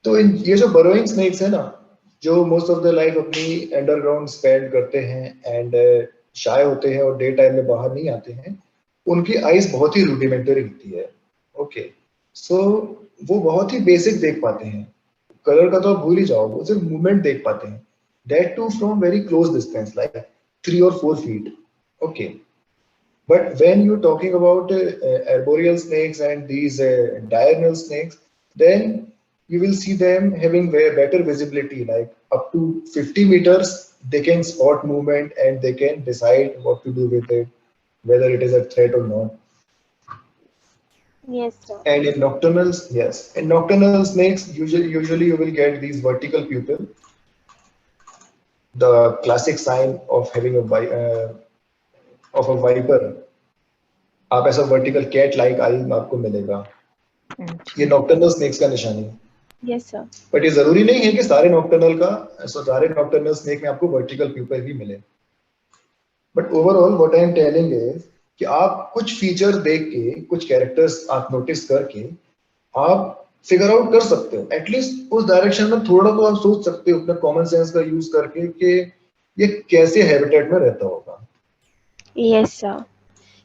B: तो ये जो burrowing snakes है ना, जो most of the life अपनी underground spend करते हैं and शाय होते हैं और डे टाइम में बाहर नहीं आते हैं, उनकी आईज बहुत ही रूडिमेंटरी होती है. ओके, सो वो बहुत ही बेसिक देख पाते हैं. कलर का तो आप भूल ही जाओ, वो सिर्फ मूवमेंट देख पाते हैं, that too from very close distance like 3 or 4 feet. Okay, but when you're talking about arboreal snakes and these diurnal snakes, then you will see them having better visibility, like up to 50 meters. They can spot movement and they can decide what to do with it, whether it is a threat or not.
A: Yes, sir.
B: And in nocturnals, yes, in nocturnal snakes, usually you will get these vertical pupil, the classic sign of having of a viper. आप ऐसा vertical cat like I आपको मिलेगा. ये nocturnal snacks का निशानी है.
A: Yes, sir.
B: But ये जरूरी नहीं है कि सारे नॉक्टर्नल स्नेक में आपको वर्टिकल प्यूपल ही मिले. But overall what I am telling is कि आप कुछ फीचर देख के, कुछ कैरेक्टर्स आप नोटिस करके आप फिगर आउट कर सकते हो. एटलीस्ट उस डायरेक्शन में थोड़ा तो आप सोच सकते हो अपने कॉमन सेंस का यूज करके कि ये कैसे हैबिटेट में रहता होगा.
A: Yes, sir.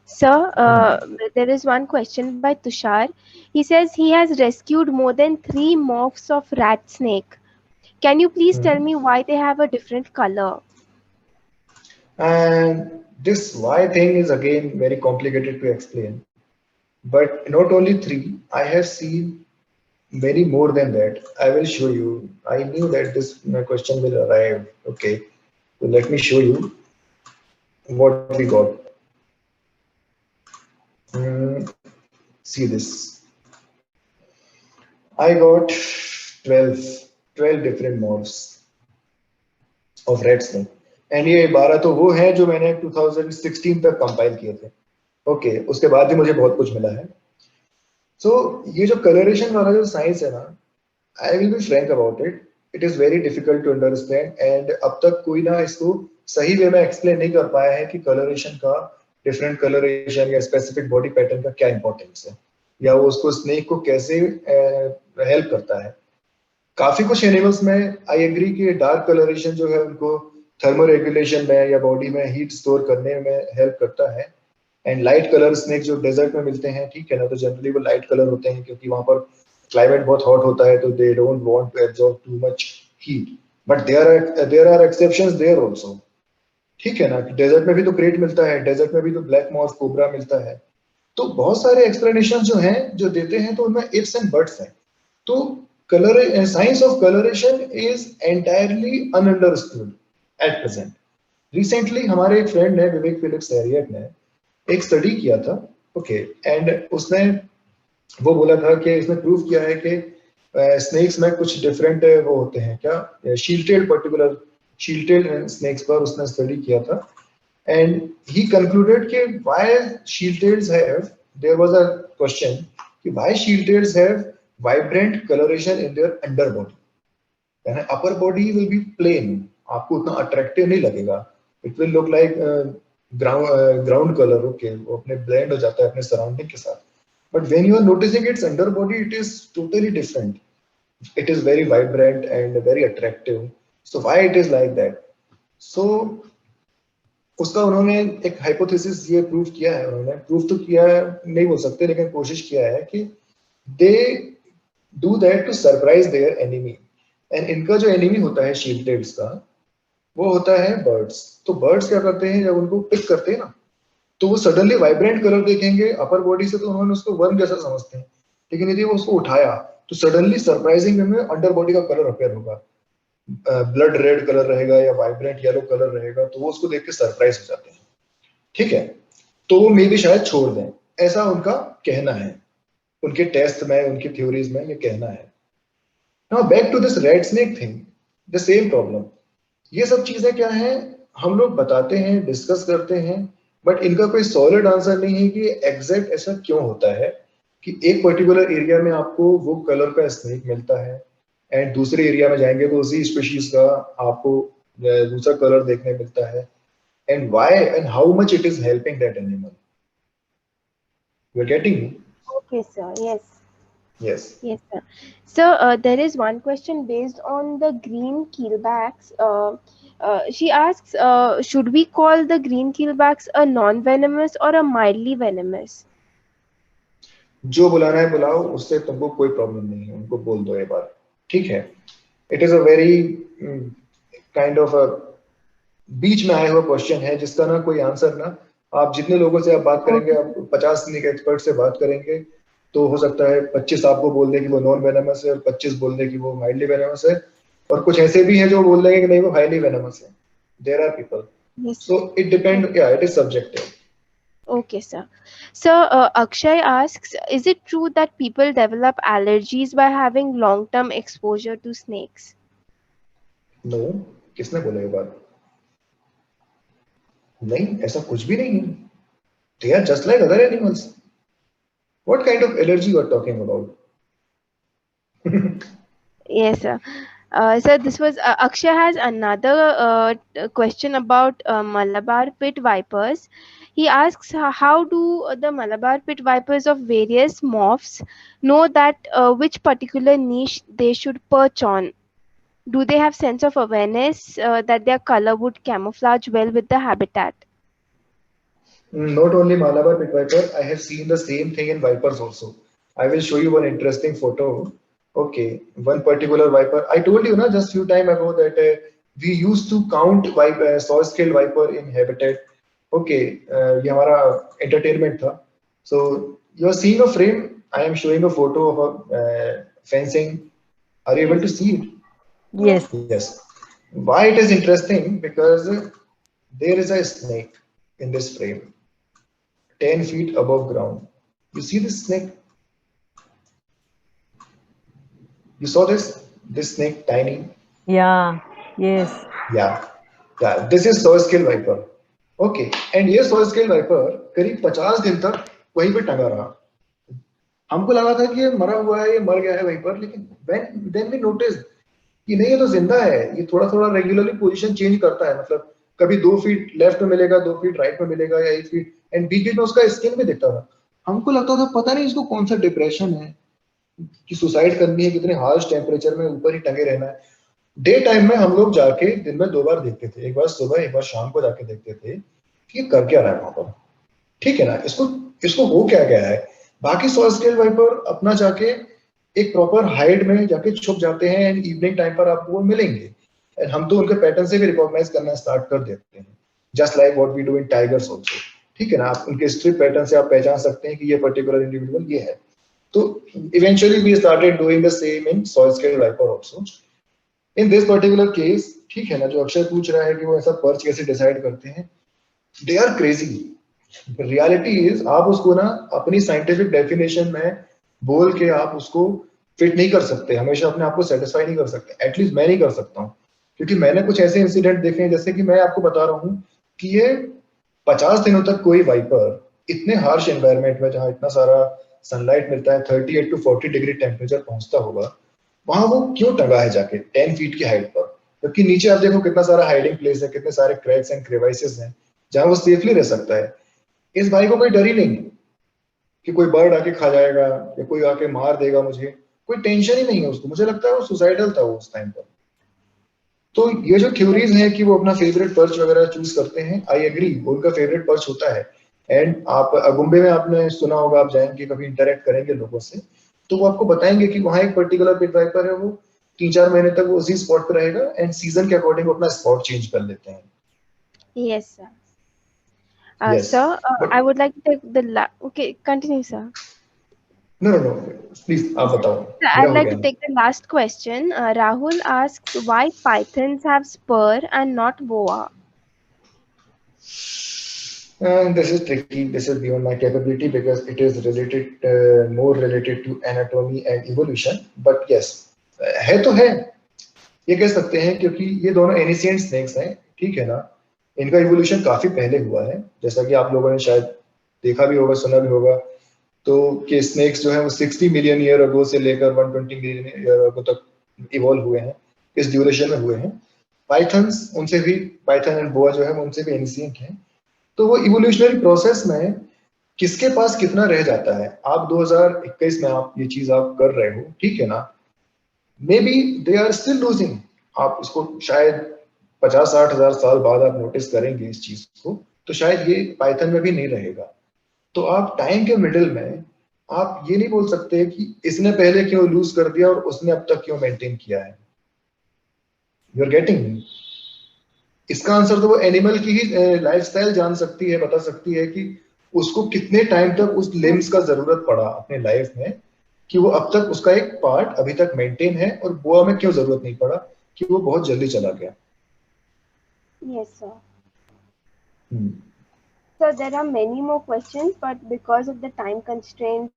A: Sir, there is one question by Tushar. He says he has rescued more than 3 morphs of rat snake. Can you please tell me why they have a different color?
B: And this why thing is again very complicated to explain. But not only three, I have seen many more than that. I will show you. I knew that this question will arrive. Okay, so let me show you what we got. See this. I got 12, 12 different morphs of red snake. And ये 12 तो वो हैं जो मैंने 2016 तक compile किए थे. Okay, उसके बाद भी मुझे बहुत कुछ मिला है. सो ये जो कलरेशन वाला जो साइंस है ना, I will be frank about it. It is very difficult to understand and अब तक कोई ना इसको सही वे में एक्सप्लेन नहीं कर पाया है कि कलरेशन का, डिफरेंट कलरेशन या स्पेसिफिक बॉडी पैटर्न का क्या इंपॉर्टेंस है, या वो उसको स्नेक को कैसे हेल्प करता है. काफी कुछ एनिमल्स में आई एग्री कि डार्क कलरेशन जो है उनको थर्मल रेगुलेशन में या बॉडी में हीट स्टोर करने में हेल्प करता है. एंड लाइट कलर स्नेक जो डेजर्ट में मिलते हैं, ठीक है ना, तो जनरली वो लाइट कलर होते हैं क्योंकि वहां पर क्लाइमेट बहुत हॉट होता है, तो they don't want to absorb too much heat. But there are exceptions there also, ठीक है ना. डेजर्ट में भी तो क्रेट मिलता है, डेजर्ट में भी तो ब्लैक मॉस कोबरा मिलता है. तो बहुत सारे एक्सप्लेनेशन जो हैं जो देते हैं, तो उनमें इफ्स एंड बट्स हैं. तो colour science of colouration is entirely ununderstood at present. Recently हमारे एक फ्रेंड ने, विवेक फिलिप्स हैरियट ने एक स्टडी किया था. ओके, एंड उसने वो बोला था कि इसने प्रूव किया है कि स्नेक्स में कुछ डिफरेंट वो होते हैं, क्या शील्टेड, पर्टिकुलर शील्टेड स्नेक्स पर उसने स्टडी किया था. एंड ही कंक्लूडेड कि why shieldtails have, there was a question कि why shieldtails have vibrant colouration in their under body. यानी upper body will be plain, आपको उतना अट्रैक्टिव नहीं लगेगा. It will look like ground colour. Okay, वो अपने blend हो जाता है अपने सराउंडिंग के साथ. But when you are noticing its under body, it is totally different. It is very vibrant and very attractive. So why it is like that? So उसका उन्होंने एक हाइपोथेसिस ये प्रूव किया है. उन्होंने प्रूव तो किया है, नहीं बोल सकते, लेकिन कोशिश किया है कि they do that to surprise their enemy. And इनका जो एनिमी होता है शील्टेड्स का, वो होता है बर्ड्स. तो बर्ड्स क्या करते हैं, जब उनको पिक करते हैं ना, तो वो सडनली वाइब्रेंट कलर देखेंगे अपर बॉडी से, तो उन्होंने उसको वर्म जैसा समझते हैं. लेकिन यदि वो उसको उठाया तो सडनली सरप्राइजिंग वे में अंडर बॉडी का कलर अपेयर होगा, ब्लड रेड कलर रहेगा या वाइब्रेंट येलो कलर रहेगा. तो वो उसको देख के सरप्राइज हो जाते हैं, ठीक है. तो वो मे भी शायद छोड़ दें, ऐसा उनका कहना है. उनके टेस्ट में, उनकी थ्योरीज में ये कहना है. Now back to this red snake thing, the same problem. ये सब चीजें क्या है, हम लोग बताते हैं, डिस्कस करते हैं, बट इनका कोई सॉलिड आंसर नहीं है कि एग्जैक्ट ऐसा क्यों होता है कि एक पर्टिकुलर एरिया में आपको वो कलर का स्नेक मिलता है एंड दूसरे एरिया में जाएंगे तो उसी स्पीशीज का आपको दूसरा कलर देखने मिलता है. And why and how much it is helping that animal. You are getting me?
A: Okay, sir. Yes.
B: Yes.
A: Yes, sir. So there is one question based on the green keelbacks. She asks, should we call the green keelbacks a non-venomous or a mildly venomous?
B: जो बुलाना है बुलाओ, उससे तुमको कोई problem नहीं है, उनको बोल दो ये बात, ठीक है. It is a very kind of a बीच में आया हुआ क्वेश्चन है जिसका ना कोई आंसर ना. आप जितने लोगों से आप बात करेंगे, आप 50 स्नेक एक्सपर्ट से बात करेंगे, तो हो सकता है 25 आपको बोल दें कि वो नॉन वेनमस है और 25 बोल दें कि वो माइल्डली वेनमस है. और कुछ ऐसे भी हैं जो बोल देंगे कि नहीं वो हाईली वेनमस है. There are people. So it depend, या it is subjective.
A: Okay, sir. So Akshay asks, is it true that people develop allergies by having long-term exposure to snakes?
B: No, किसने बोला ये बात? नहीं, ऐसा कुछ भी नहीं है. They are just like other animals. What kind of allergy you are talking about?
A: Yes, sir. So this was Akshay has another question about Malabar pit vipers. He asks, how do the Malabar pit vipers of various morphs know that which particular niche they should perch on? Do they have sense of awareness that their color would camouflage well with the habitat?
B: Not only Malabar pit viper, I have seen the same thing in vipers also. I will show you one interesting photo. Okay, one particular viper. I told you na just few time ago that we used to count viper, saw scale viper in habitat. Okay, ये हमारा entertainment था. So you are seeing a frame. I am showing a photo of a fencing. Are you able
A: Yes.
B: to see it?
C: Yes.
B: Yes. Why it is interesting? Because there is a snake in this frame, 10 feet above ground. You see this snake? You saw this? This snake, tiny.
C: Yeah. Yes.
B: Yeah. Yeah. This is soy scale viper. Okay. And ये soy scale viper करीब 50 दिन तक वहीं पे टंगा रहा. हमको लगा था कि ये मरा हुआ है, ये मर गया है वहीं पर, लेकिन then we noticed कि नहीं, ये तो जिंदा है. ये थोड़ा थोड़ा रेगुलरली पोजीशन चेंज करता है. मतलब कभी 2 फीट लेफ्ट में मिलेगा, 2 फीट राइट में मिलेगा, या 1 फीट. एंड बीच बीच में उसका स्किन भी दिखता था. हमको लगता था पता नहीं इसको कौन सा डिप्रेशन है कि सुसाइड करनी है, कितने हार्श टेम्परेचर में ऊपर ही टंगे रहना है. डे टाइम में हम लोग जाके दिन में 2 बार देखते थे, एक बार सुबह एक बार शाम को जाके देखते थे कि ये कर क्या रहा है वहां पर. ठीक है ना, इसको इसको हो क्या गया है. बाकी सॉल स्केल वाइपर अपना जाके एक प्रॉपर हाइड में जाके छुप जाते हैं एंड इवनिंग टाइम पर आपको वो मिलेंगे. एंड हम तो उनके पैटर्न से भी रिकॉग्नाइज करना स्टार्ट कर देते हैं, just like what we do in tigers also. ठीक है ना, आप उनके स्ट्रिप पैटर्न से आप पहचान सकते हैं कि ये पर्टिकुलर इंडिविजुअल ये है. तो eventually we started doing the same in saw scale viper also. In this particular case, ठीक है ना, जो अक्षय पूछ रहा है कि वो ऐसा पर्च कैसे डिसाइड करते हैं, they are crazy. Reality is आप उसको ना अपनी साइंटिफिक डेफिनेशन में बोल के आप उसको फिट नहीं कर सकते, हमेशा अपने आप को सेटिस्फाई नहीं कर सकते. एटलीस्ट मैं नहीं कर सकता हूँ, क्योंकि मैंने कुछ ऐसे इंसिडेंट देखे हैं, जैसे कि मैं आपको बता रहा हूँ कि ये 50 दिनों तक कोई वाइपर इतने हार्श एनवायरमेंट में जहाँ इतना सारा सनलाइट मिलता है, 38 to 40 डिग्री टेम्परेचर पहुंचता होगा, वहां वो क्यों टंगा है जाके 10 फीट की हाइट पर. जबकि नीचे आप देखो कितना सारा हाइडिंग प्लेस है, कितने सारे क्रैक्स एंड क्रेवाइसेस हैं जहां वो सेफली रह सकता है. इस भाई को कोई डर ही नहीं कि कोई बर्ड आके खा जाएगा या कोई आके मार देगा मुझे, कोई टेंशन ही नहीं है उसको. मुझे लगता है वो सुसाइडल था वो उस टाइम पर. तो ये जो थ्योरीज हैं कि वो अपना फेवरेट पर्च वगैरह चूज करते हैं, आई एग्री, उनका फेवरेट पर्च होता है. एंड आप अगुम्बे में आपने सुना होगा, आप जाएंगे कभी इंटरेक्ट करेंगे लोगों से, तो वो आपको बताएंगे कि वहां एक पर्टिकुलर पिट वाइपर है, वो 3-4 महीने तक वो उसी स्पॉट पे रहेगा एंड सीजन के अकॉर्डिंग वो अपना स्पॉट चेंज कर लेते हैं.
A: Yes, sir.
B: Yes.
A: Sir,
B: but
A: I would like to take okay, continue, sir.
B: No no no, please आप
A: Yes, sir.
B: बताओ,
A: Sir,
B: मेरा
A: I'd
B: हो
A: like
B: गया.
A: to take the last question. Rahul asks why pythons have spur and not boa.
B: This is tricky. This is beyond my capability because it is related, more related to anatomy and evolution. But yes, है तो है, ये कह सकते हैं, क्योंकि ये दोनों एनिशिएंट स्नेक्स हैं. ठीक है ना, इनका इवोल्यूशन काफी पहले हुआ है, जैसा कि आप लोगों ने शायद देखा भी होगा, सुना भी होगा. तो कि स्नेक्स जो है वो 60 मिलियन ईयर अगो से लेकर 120 मिलियन ईयर अगो तक इवॉल्व हुए हैं, इस ड्यूरेशन में हुए हैं. पाइथन्स उनसे भी, पाइथन एंड बोआ जो है वो उनसे भी एनिशिएंट हैं. तो वो इवोल्यूशनरी प्रोसेस में किसके पास कितना रह जाता है, आप 2021 में आप ये चीज आप कर रहे हो, ठीक है ना, maybe they are still losing. आप इसको शायद 50-60 हजार साल बाद आप नोटिस करेंगे इस चीज को, तो शायद ये पाइथन में भी नहीं रहेगा. तो आप टाइम के मिडिल में आप ये नहीं बोल सकते कि इसने पहले क्यों लूज कर दिया और उसने अब तक क्यों मेंटेन किया है. You are getting. इसका आंसर तो वो एनिमल की ही लाइफस्टाइल जान सकती है, बता सकती है कि उसको कितने टाइम तक उस लिम्स का जरूरत पड़ा अपने लाइफ में, कि वो अब तक उसका एक पार्ट अभी तक मेंटेन है, और बोआ में क्यों जरूरत नहीं पड़ा कि वो बहुत जल्दी चला गया.
A: Yes, sir. So there are many more questions, but because of the time constraint,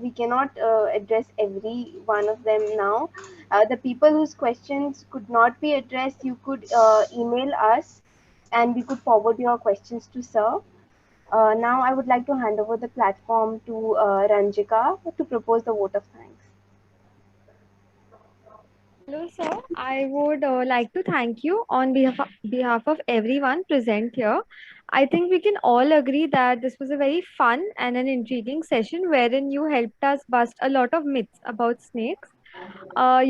A: we cannot address every one of them now. The people whose questions could not be addressed, you could email us and we could forward your questions to sir. Now I would like to hand over the platform to Ranjika to propose the vote of thanks.
F: Hello, sir. I would like to thank you on behalf of everyone present here. I think we can all agree that this was a very fun and an intriguing session wherein you helped us bust a lot of myths about snakes.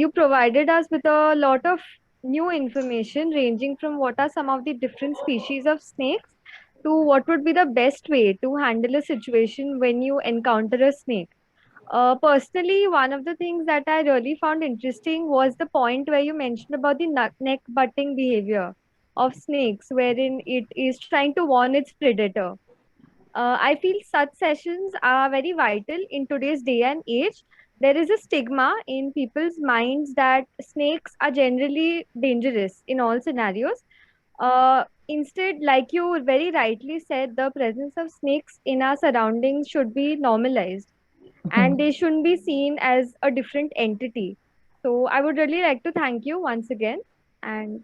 F: You provided us with a lot of new information ranging from what are some of the different species of snakes to what would be the best way to handle a situation when you encounter a snake. Personally, one of the things that I really found interesting was the point where you mentioned about the neck butting behavior of snakes, wherein it is trying to warn its predator. I feel such sessions are very vital in today's day and age. There is a stigma in people's minds that snakes are generally dangerous in all scenarios. Instead, like you very rightly said, the presence of snakes in our surroundings should be normalized and they shouldn't be seen as a different entity. So, I would really like to thank you once again. And